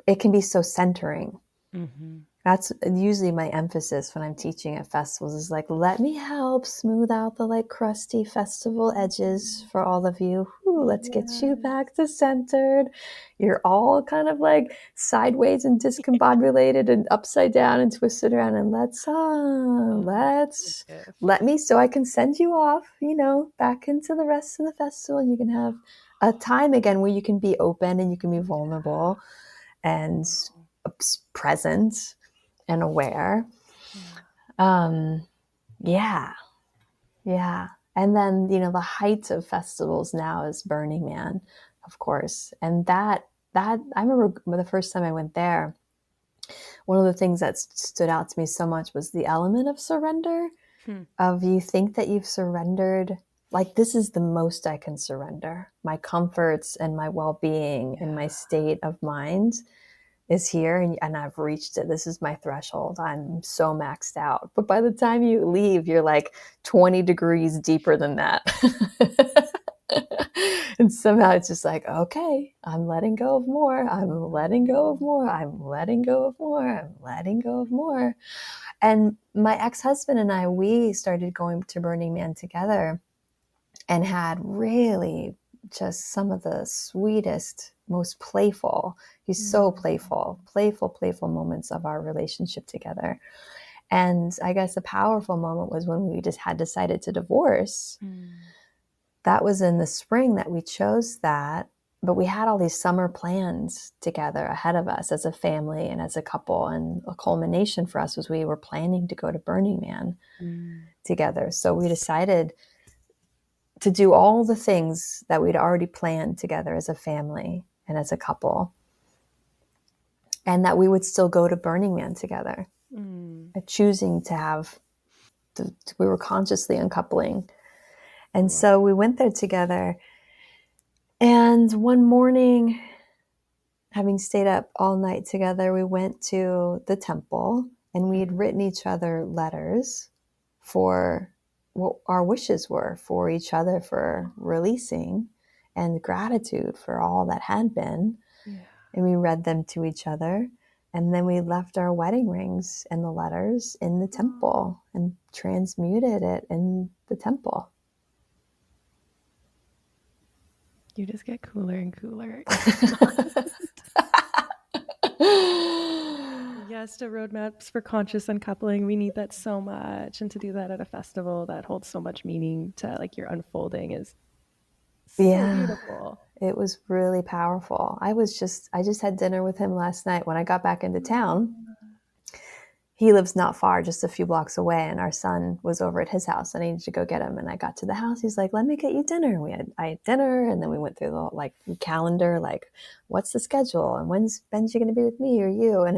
it can be so centering. That's usually my emphasis when I'm teaching at festivals, is like, let me help smooth out the like crusty festival edges for all of you. Ooh, let's get you back to centered. You're all kind of like sideways and discombobulated and upside down and twisted around, and let me, so I can send you off, back into the rest of the festival. You can have a time again where you can be open and you can be vulnerable and present and aware. Yeah. And then, the height of festivals now is Burning Man, of course. And that I remember the first time I went there, one of the things that stood out to me so much was the element of surrender. Of, you think that you've surrendered, like, this is the most I can surrender. My comforts and my well-being and my state of mind is here, and I've reached it. This is my threshold. I'm so maxed out. But by the time you leave, you're like 20 degrees deeper than that. And somehow it's just like, okay, I'm letting go of more. I'm letting go of more. I'm letting go of more. I'm letting go of more. And my ex-husband and I, we started going to Burning Man together and had really just some of the sweetest, most playful, he's so playful moments of our relationship together. And I guess a powerful moment was when we just had decided to divorce. That was in the spring that we chose that, but we had all these summer plans together ahead of us as a family and as a couple. And a culmination for us was we were planning to go to Burning Man together. So we decided to do all the things that we'd already planned together as a family and as a couple, and that we would still go to Burning Man together, choosing to have, we were consciously uncoupling. And so we went there together. And one morning, having stayed up all night together, we went to the temple, and we had written each other letters for what our wishes were for each other, for releasing, and gratitude for all that had been. And we read them to each other. And then we left our wedding rings and the letters in the temple and transmuted it in the temple. You just get cooler and cooler. Yes, to roadmaps for conscious uncoupling. We need that so much. And to do that at a festival that holds so much meaning to like your unfolding is so beautiful. It was really powerful. I just had dinner with him last night when I got back into town. He lives not far, just a few blocks away, and our son was over at his house. I needed to go get him, and I got to the house. He's like, "Let me get you dinner." I had dinner, and then we went through the like calendar, like, what's the schedule, and when's Benji going to be with me or you? And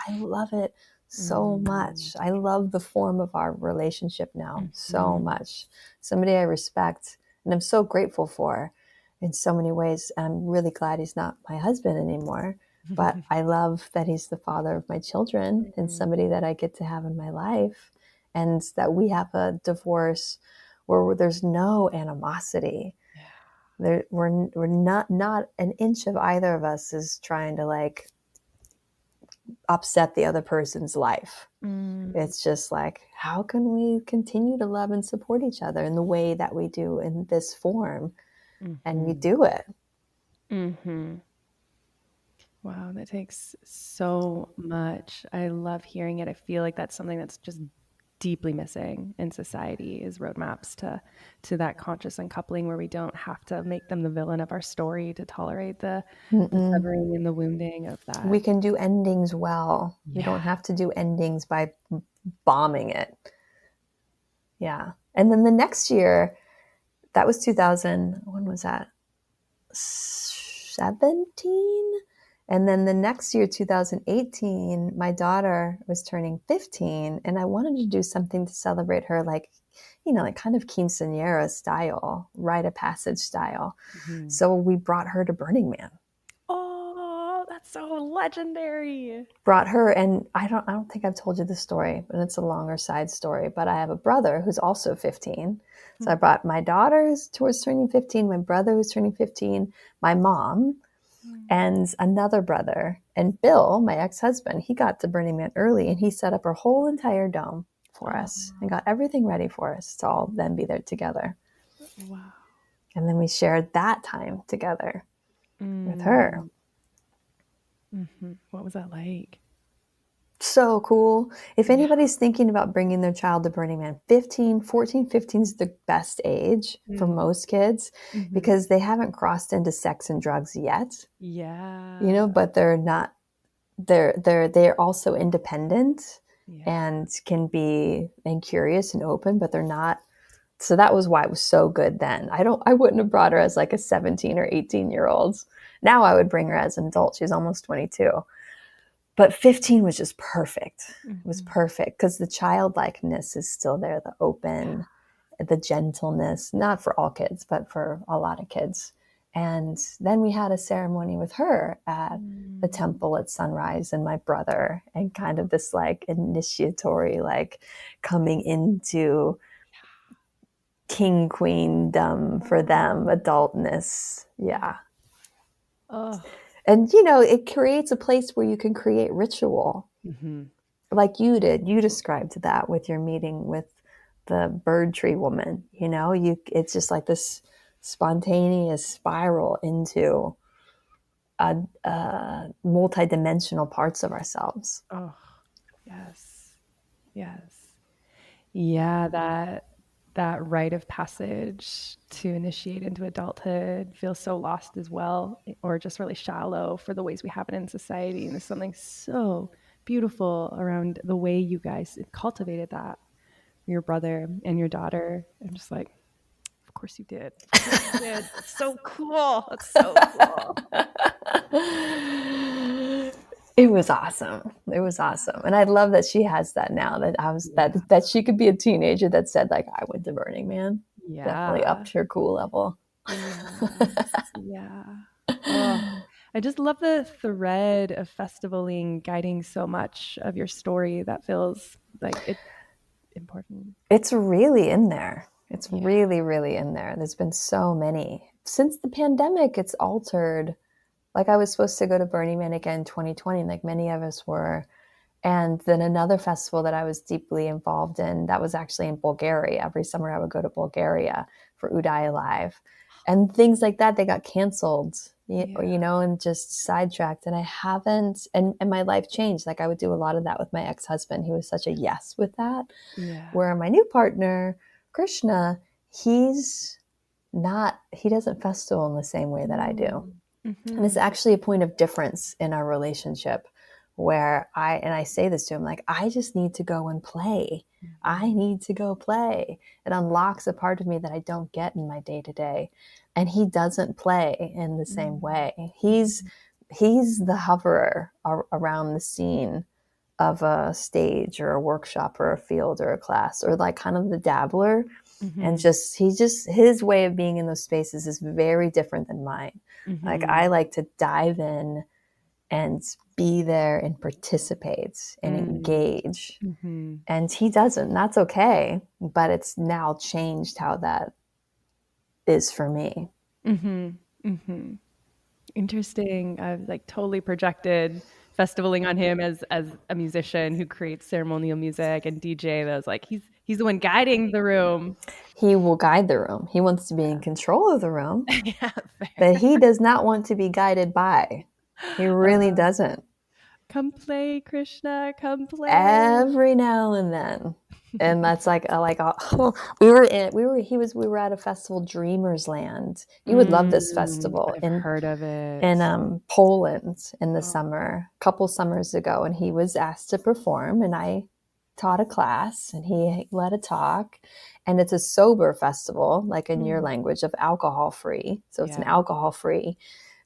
I love it so much. I love the form of our relationship now so much. Somebody I respect, and I'm so grateful for in so many ways. I'm really glad he's not my husband anymore. But I love that he's the father of my children and somebody that I get to have in my life. and that we have a divorce where there's no animosity. We're not an inch of either of us is trying to like upset the other person's life. It's just like, how can we continue to love and support each other in the way that we do in this form? And we do it. Wow, that takes so much. I love hearing it. I feel like that's something that's just deeply missing in society, is roadmaps to that conscious uncoupling where we don't have to make them the villain of our story to tolerate the severing and the wounding of that. We can do endings well. We don't have to do endings by bombing it. Yeah. And then the next year, that was 2000, when was that? 17? And then the next year, 2018, my daughter was turning 15, and I wanted to do something to celebrate her, like, you know, like kind of quinceañera style, rite of passage style. So we brought her to Burning Man. Oh, that's so legendary. Brought her, and I don't think I've told you the story, but it's a longer side story. But I have a brother who's also 15. So I brought my daughter who's turning 15, my brother who's turning 15, my mom, and another brother. And Bill, my ex-husband, he got to Burning Man early, and he set up our whole entire dome for us and got everything ready for us to all then be there together. Wow. And then we shared that time together with her. What was that like? So cool. If anybody's thinking about bringing their child to Burning Man, 15 is the best age for most kids because they haven't crossed into sex and drugs yet. Yeah. You know, but they're not, they're also independent and can be and curious and open, but they're not. So that was why it was so good then. I wouldn't have brought her as like a 17 or 18-year-old. Now I would bring her as an adult. She's almost 22. But 15 was just perfect. It was perfect because the childlikeness is still there, the open, the gentleness, not for all kids, but for a lot of kids. And then we had a ceremony with her at the temple at sunrise and my brother, and kind of this like initiatory, like coming into king queendom for them, adultness. Yeah. And, you know, it creates a place where you can create ritual like you did. You described that with your meeting with the bird tree woman. You know, it's just like this spontaneous spiral into multidimensional parts of ourselves. Oh, yes. Yes. Yeah, that rite of passage to initiate into adulthood feels so lost as well, or just really shallow for the ways we have it in society. And there's something so beautiful around the way you guys cultivated that, your brother and your daughter. I'm just like, of course you did. Of course you did. That's so cool. That's so cool. It was awesome. It was awesome. And I love that she has that now, that she could be a teenager that said like, I went to Burning Man. Yeah. Definitely upped her cool level. Yeah. Oh, I just love the thread of festivaling guiding so much of your story. That feels like it's important. It's really in there. It's really, really in there. There's been so many. Since the pandemic, it's altered. Like I was supposed to go to Burning Man again in 2020, like many of us were. And then another festival that I was deeply involved in, that was actually in Bulgaria. Every summer I would go to Bulgaria for Uday Live. And things like that, they got canceled, you know, and just sidetracked. And I haven't, and my life changed. Like I would do a lot of that with my ex-husband. He was such a yes with that. Where my new partner, Krishna, he doesn't festival in the same way that I do. And it's actually a point of difference in our relationship where I say this to him, like, I just need to go and play. I need to go play. It unlocks a part of me that I don't get in my day to day. And he doesn't play in the same way. He's the hoverer around the scene of a stage or a workshop or a field or a class, or like kind of the dabbler. And his way of being in those spaces is very different than mine. Like I like to dive in and be there and participate and engage. Mm-hmm. And he doesn't. That's okay. But it's now changed how that is for me. Mm-hmm. Mm-hmm. Interesting. I've like totally projected festivaling on him as a musician who creates ceremonial music and DJ. That was like he's the one guiding the room. He will guide the room. He wants to be in control of the room, Yeah, fair. but he does not want to be guided by. He really doesn't. Come play, Krishna. Come play. Every now and then. And that's we were at a festival, Dreamers Land. You would love this festival. I've heard of it. In Poland in the summer, a couple summers ago, and he was asked to perform, and I taught a class, and he led a talk. And it's a sober festival, like in your language, of alcohol-free. So it's an alcohol-free,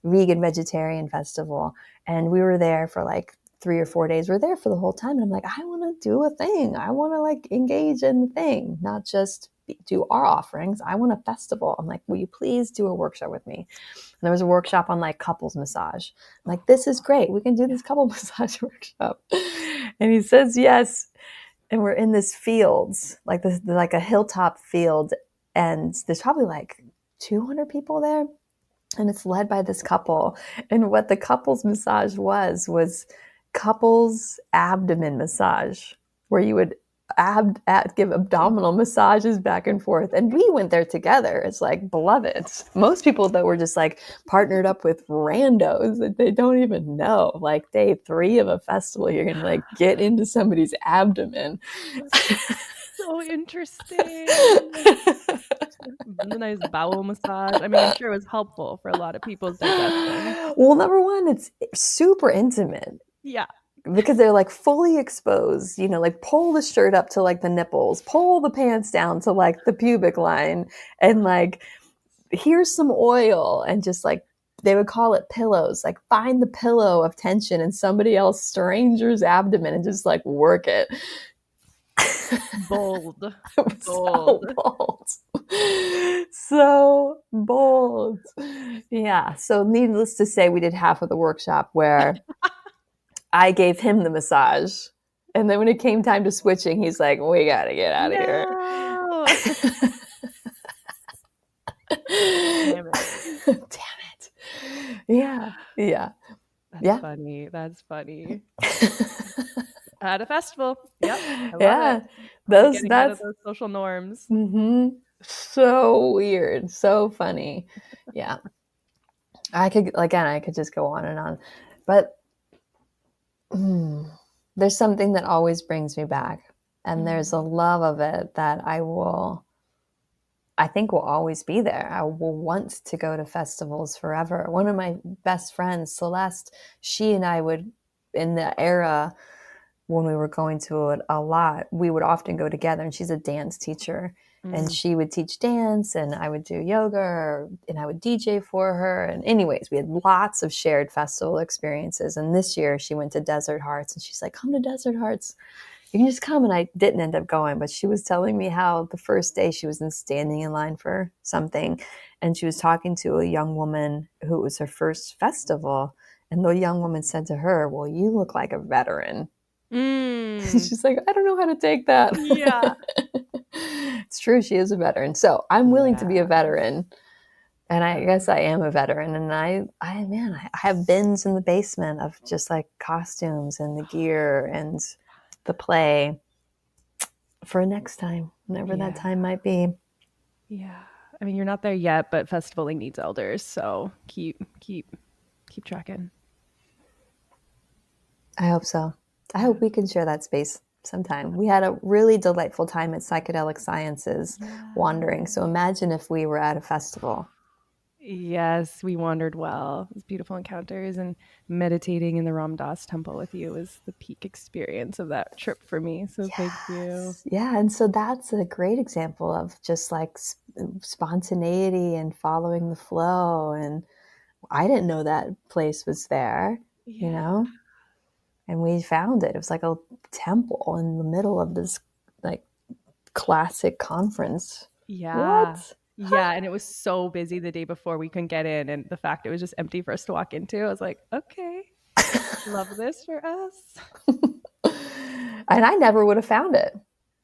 vegan, vegetarian festival. And we were there for like 3 or 4 days. We're there for the whole time. And I'm like, I want to do a thing. I want to like engage in the thing, not just do our offerings. I want a festival. I'm like, will you please do a workshop with me? And there was a workshop on like couples massage. I'm like, this is great. We can do this couple massage workshop. And he says yes. And we're in this fields, like this, like a hilltop field. And there's probably like 200 people there. And it's led by this couple. And what the couples massage was couples abdomen massage, where you would give abdominal massages back and forth. And we went there together. It's like beloveds. Most people that were just like partnered up with randos that they don't even know. Like day 3 of a festival, you're going to like get into somebody's abdomen. So interesting. A nice bowel massage. I mean, I'm sure it was helpful for a lot of people's digestion. Well, number one, it's super intimate. Yeah. Because they're like fully exposed, you know, like pull the shirt up to like the nipples, pull the pants down to like the pubic line, and like here's some oil, and just like they would call it pillows, like find the pillow of tension in somebody else stranger's abdomen and just like work it. Bold. So bold. So bold. Yeah. So needless to say, we did half of the workshop where I gave him the massage. And then when it came time to switching, he's like, we got to get out of here. Damn it. Damn it. Yeah. Yeah. That's funny. That's funny. At a festival. Yep. I love it. That's out of those social norms. Mm-hmm. So weird. So funny. Yeah. I could just go on and on. But there's something that always brings me back. And there's a love of it that I think will always be there. I will want to go to festivals forever. One of my best friends, Celeste, she and I would, in the era when we were going to it a lot, we would often go together. And she's a dance teacher. And she would teach dance, and I would do yoga, and I would DJ for her. And anyways, we had lots of shared festival experiences. And this year she went to Desert Hearts, and she's like, come to Desert Hearts. You can just come. And I didn't end up going, but she was telling me how the first day she was standing in line for something, and she was talking to a young woman who was her first festival. And the young woman said to her, well, you look like a veteran. She's like, I don't know how to take that. Yeah. It's true. She is a veteran. So I'm willing to be a veteran. And I guess I am a veteran. And I have bins in the basement of just like costumes and the gear and the play for next time, whenever that time might be. Yeah. I mean, you're not there yet, but festivaling needs elders. So keep tracking. I hope so. I hope we can share that space sometime. We had a really delightful time at Psychedelic Sciences wandering. So imagine if we were at a festival. Yes, we wandered well. It was beautiful encounters, and meditating in the Ram Dass temple with you was the peak experience of that trip for me. So thank you. Yeah, and so that's a great example of just like spontaneity and following the flow. And I didn't know that place was there, you know? And we found it. It was like a temple in the middle of this like classic conference. Yeah. What? Yeah, and it was so busy the day before we couldn't get in, and the fact it was just empty for us to walk into, I was like, okay. Love this for us. And I never would have found it.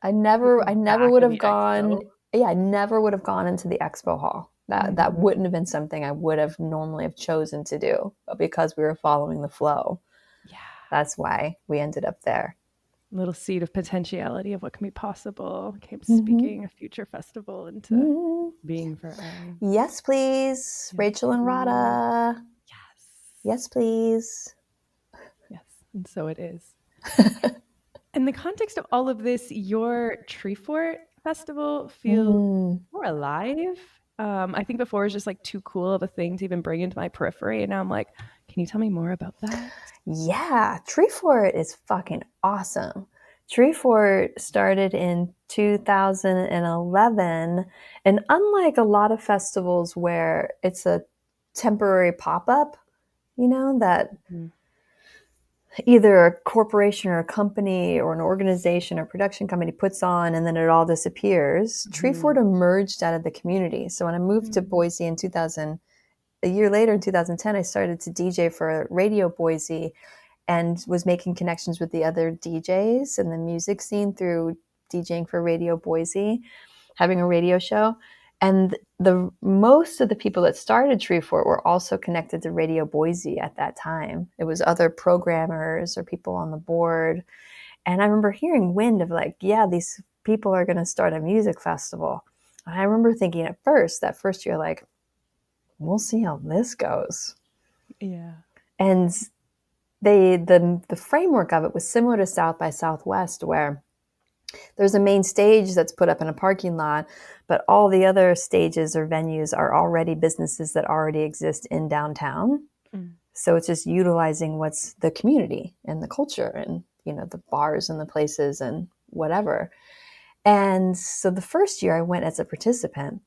I never Back would in have the gone. expo. Yeah, I never would have gone into the expo hall. That wouldn't have been something I would have normally have chosen to do, but because we were following the flow, Yeah. that's why we ended up there. Little seed of potentiality of what can be possible came Mm-hmm. speaking a future festival into being for us. Yes, please. Yes, Rachel and please. Rada. Yes. Yes, please. Yes. And so it is. In the context of all of this, your Treefort festival feels more alive. I think before it was just like too cool of a thing to even bring into my periphery. And now I'm like, can you tell me more about that? Yeah, Treefort is fucking awesome. Treefort started in 2011. And unlike a lot of festivals where it's a temporary pop-up, you know, that either a corporation or a company or an organization or production company puts on and then it all disappears, Treefort emerged out of the community. So when I moved to Boise in 2000, a year later in 2010, I started to DJ for Radio Boise and was making connections with the other DJs in the music scene through DJing for Radio Boise, having a radio show. And the most of the people that started Treefort were also connected to Radio Boise at that time. It was other programmers or people on the board. And I remember hearing wind of like, yeah, these people are going to start a music festival. And I remember thinking at first, that first year, like, we'll see how this goes. Yeah. And the framework of it was similar to South by Southwest, where there's a main stage that's put up in a parking lot, but all the other stages or venues are already businesses that already exist in downtown. So it's just utilizing what's the community and the culture and, you know, the bars and the places and whatever. And so the first year I went as a participant.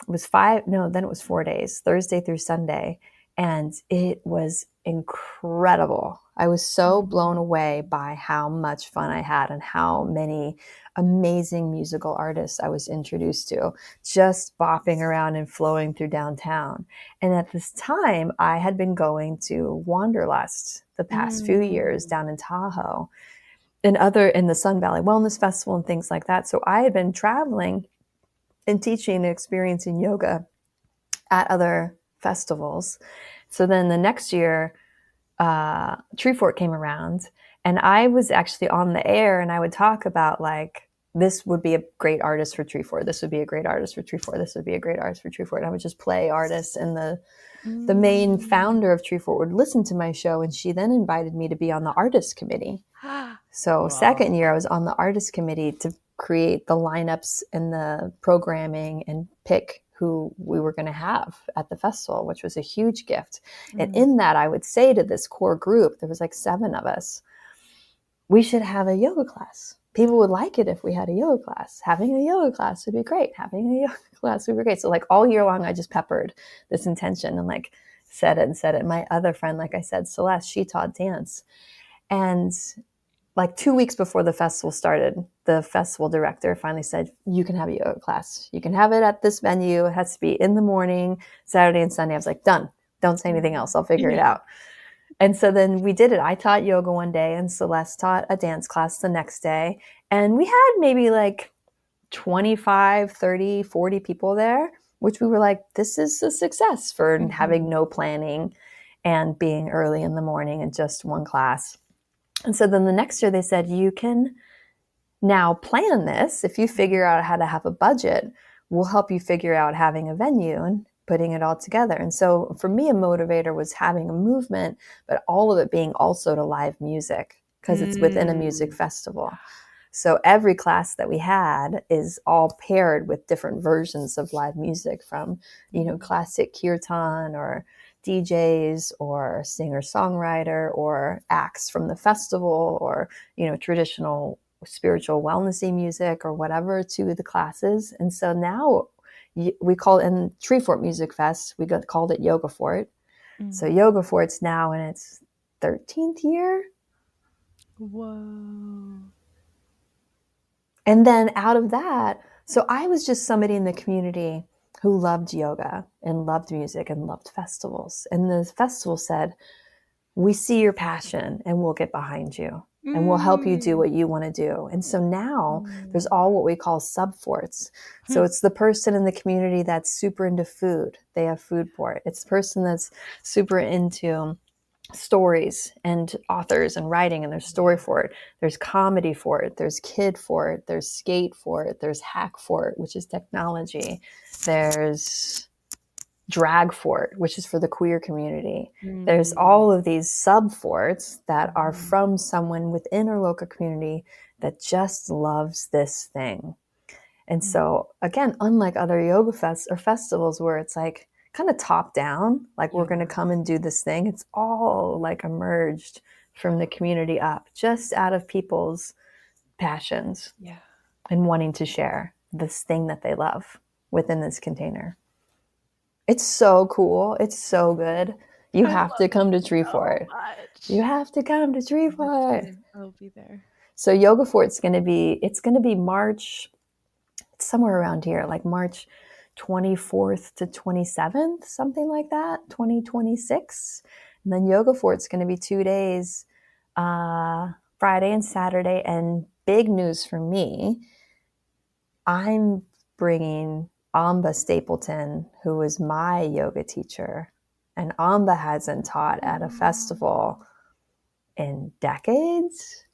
It was 4 days, Thursday through Sunday. And it was incredible. I was so blown away by how much fun I had and how many amazing musical artists I was introduced to, just bopping around and flowing through downtown. And at this time, I had been going to Wanderlust the past few years down in Tahoe and in the Sun Valley Wellness Festival and things like that. So I had been traveling and teaching and experiencing yoga at other festivals. So then the next year, Treefort came around and I was actually on the air and I would talk about like, this would be a great artist for Treefort. This would be a great artist for Treefort. This would be a great artist for Treefort. And I would just play artists and the main founder of Treefort would listen to my show and she then invited me to be on the artist committee. So second year I was on the artist committee to create the lineups and the programming and pick who we were going to have at the festival, which was a huge gift. And in that, I would say to this core group, there was like 7 of us, we should have a yoga class. People would like it if we had a yoga class. Having a yoga class would be great. Having a yoga class would be great. So like all year long, I just peppered this intention and like said it and said it. My other friend, like I said, Celeste, she taught dance. And like 2 weeks before the festival started, the festival director finally said, you can have a yoga class. You can have it at this venue. It has to be in the morning, Saturday and Sunday. I was like, done. Don't say anything else. I'll figure it out. And so then we did it. I taught yoga one day and Celeste taught a dance class the next day. And we had maybe like 25, 30, 40 people there, which we were like, this is a success for having no planning and being early in the morning and just one class. And so then the next year they said, you can now plan this. If you figure out how to have a budget, we'll help you figure out having a venue and putting it all together. And so for me, a motivator was having a movement, but all of it being also to live music because it's within a music festival. So every class that we had is all paired with different versions of live music from, you know, classic kirtan or DJs or singer-songwriter or acts from the festival or, you know, traditional spiritual wellnessy music or whatever to the classes. And so now we call it in Treefort Music Fest, we called it Yoga Fort. So Yoga Fort's now in its 13th year. Whoa. And then out of that, so I was just somebody in the community who loved yoga and loved music and loved festivals. And the festival said, we see your passion and we'll get behind you and we'll help you do what you want to do. And so now there's all what we call subforts. So it's the person in the community that's super into food. They have food fort. It's the person that's super into stories and authors and writing, and there's story for it. There's comedy for it. There's kid for it. There's skate for it. There's hack for it, which is technology. There's drag fort, which is for the queer community. There's all of these sub-forts that are from someone within our local community that just loves this thing. And so, again, unlike other yoga fests or festivals where it's like kind of top down, like we're going to come and do this thing, it's all like emerged from the community up, just out of people's passions and wanting to share this thing that they love within this container. It's so cool. It's so good. You have to come to Treefort. You have to come to Treefort. I'll be there. So Yoga Fort's going to be March, somewhere around here, like March 24th to 27th, something like that, 2026. And then Yoga Fort's going to be 2 days, Friday and Saturday. And big news for me, I'm bringing Amba Stapleton, who was my yoga teacher. And Amba hasn't taught at a festival in decades.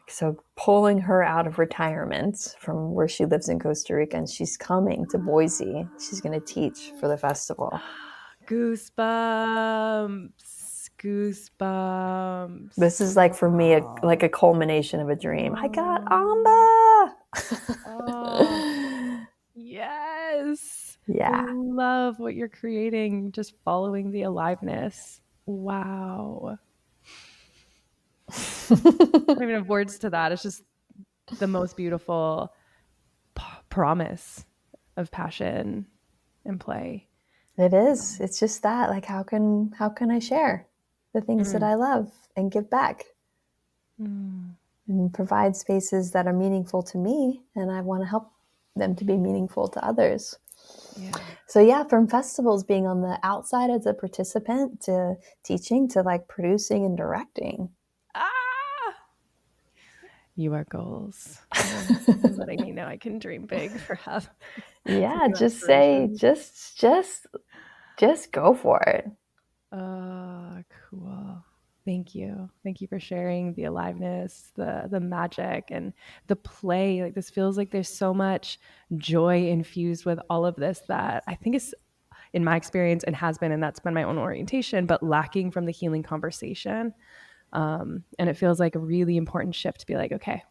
So pulling her out of retirement from where she lives in Costa Rica, and she's coming to Boise. She's going to teach for the festival. Goosebumps. This is like for me, like a culmination of a dream. I got Amba. Yes. Yeah. I love what you're creating, just following the aliveness. Wow. I don't even have words to that. It's just the most beautiful promise of passion and play. It is. It's just that, like, how can I share the things that I love and give back and provide spaces that are meaningful to me, and I want to help them to be meaningful to others. So yeah, from festivals, being on the outside as a participant to teaching to like producing and directing. You are goals. Letting me know I can dream big for half. Yeah, just say, just go for it. Cool. Thank you. Thank you for sharing the aliveness, the magic, and the play. Like, this feels like there's so much joy infused with all of this that I think is, in my experience, and has been, and that's been my own orientation, but lacking from the healing conversation. And it feels like a really important shift to be like, okay,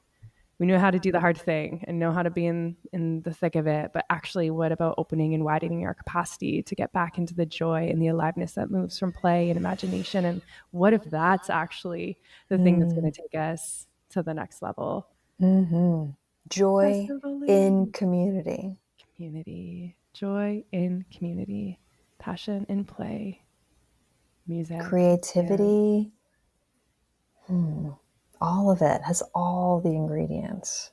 we know how to do the hard thing and know how to be in the thick of it, but actually, what about opening and widening our capacity to get back into the joy and the aliveness that moves from play and imagination? And what if that's actually the thing that's going to take us to the next level? Joy in community. Joy in community, passion in play, music, creativity. All of it has all the ingredients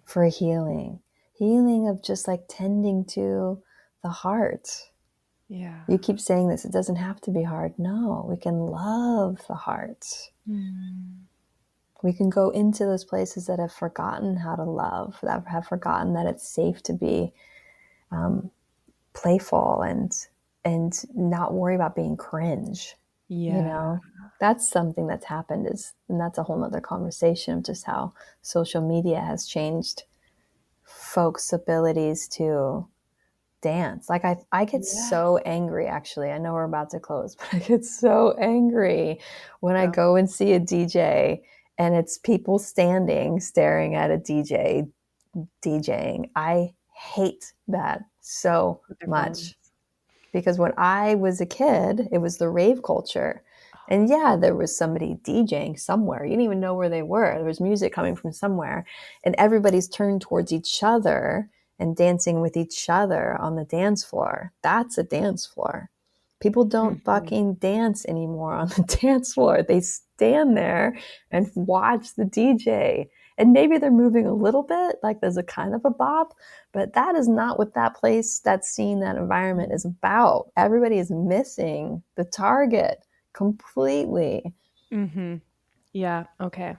for healing of just like tending to the heart. Yeah. You keep saying this, it doesn't have to be hard. No, we can love the heart. We can go into those places that have forgotten how to love, that have forgotten that it's safe to be playful and not worry about being cringe. You know, that's something that's happened, and that's a whole nother conversation of just how social media has changed folks' abilities to dance. Like I get so angry, actually. I know we're about to close, but I get so angry when I go and see a DJ and it's people standing, staring at a DJ DJing. I hate that so much. Because when I was a kid, it was the rave culture. And yeah, there was somebody DJing somewhere. You didn't even know where they were. There was music coming from somewhere. And everybody's turned towards each other and dancing with each other on the dance floor. That's a dance floor. People don't fucking dance anymore on the dance floor. They stand there and watch the DJ. And maybe they're moving a little bit, like there's a kind of a bop, but that is not what that place, that scene, that environment is about. Everybody is missing the target. completely. Yeah. Okay.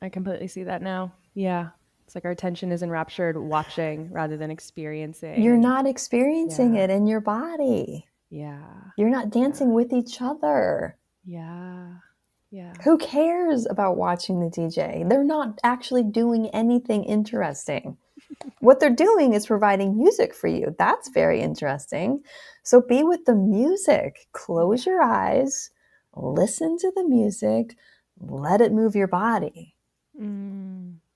I completely see that now. Yeah. It's like our attention is enraptured watching rather than experiencing. You're And not experiencing it in your body. yeah. You're not dancing with each other. Yeah. Yeah. Who cares about watching the DJ? They're not actually doing anything interesting. What they're doing is providing music for you. That's very interesting. So be with the music. Close your eyes, listen to the music, let it move your body.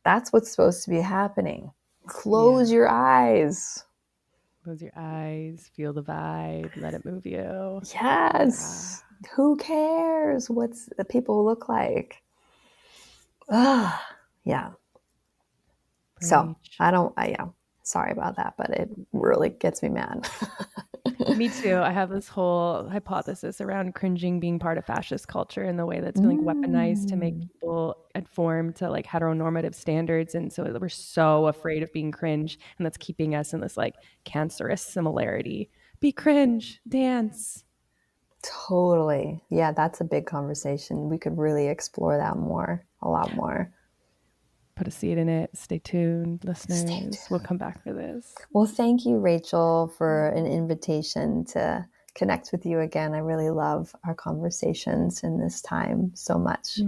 That's what's supposed to be happening. Close your eyes. Close your eyes, feel the vibe, let it move you. Yes. Who cares what the people look like? Yeah. So yeah. Sorry about that, but it really gets me mad. Me too. I have this whole hypothesis around cringing being part of fascist culture in the way that's been like weaponized to make people conform to like heteronormative standards. And so we're so afraid of being cringe, and that's keeping us in this like cancerous similarity. Be cringe, dance. Totally. Yeah, that's a big conversation. We could really explore that a lot more. Put a seed in it. Stay tuned, listeners. We'll come back for this. Well, thank you, Rachel, for an invitation to connect with you again. I really love our conversations in this time so much.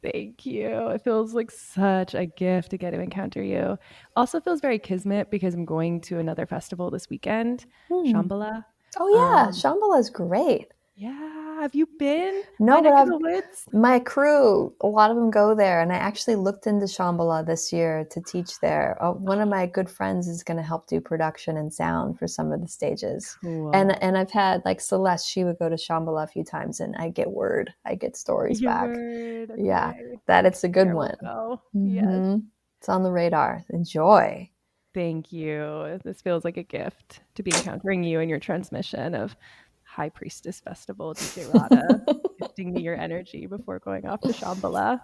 Thank you. It feels like such a gift to get to encounter you. Also feels very kismet because I'm going to another festival this weekend, Shambhala. Oh, yeah. Shambhala is great. Yeah. Have you been? No, My neck of but the woods? my crew, a lot of them go there. And I actually looked into Shambhala this year to teach there. One of my good friends is going to help do production and sound for some of the stages. Cool. And I've had like Celeste, she would go to Shambhala a few times, and I get stories back. Okay. Yeah, that it's a good There one. we'll go. Yes. It's on the radar. Enjoy. Thank you. This feels like a gift to be encountering you and your transmission of High Priestess Festival, DJ Rada, gifting me your energy before going off to Shambhala.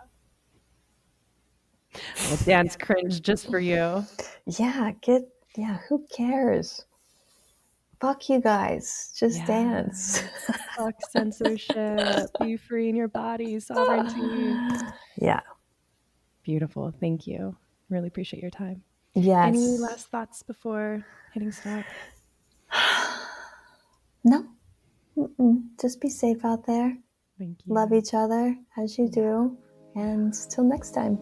I'll dance cringe just for you. Yeah, who cares? Fuck you guys. Just dance. Fuck censorship. Be free in your body. Sovereignty. Yeah. Beautiful. Thank you. Really appreciate your time. Yes. Any last thoughts before hitting stop? No. Just be safe out there. Thank you. Love each other as you do. And till next time.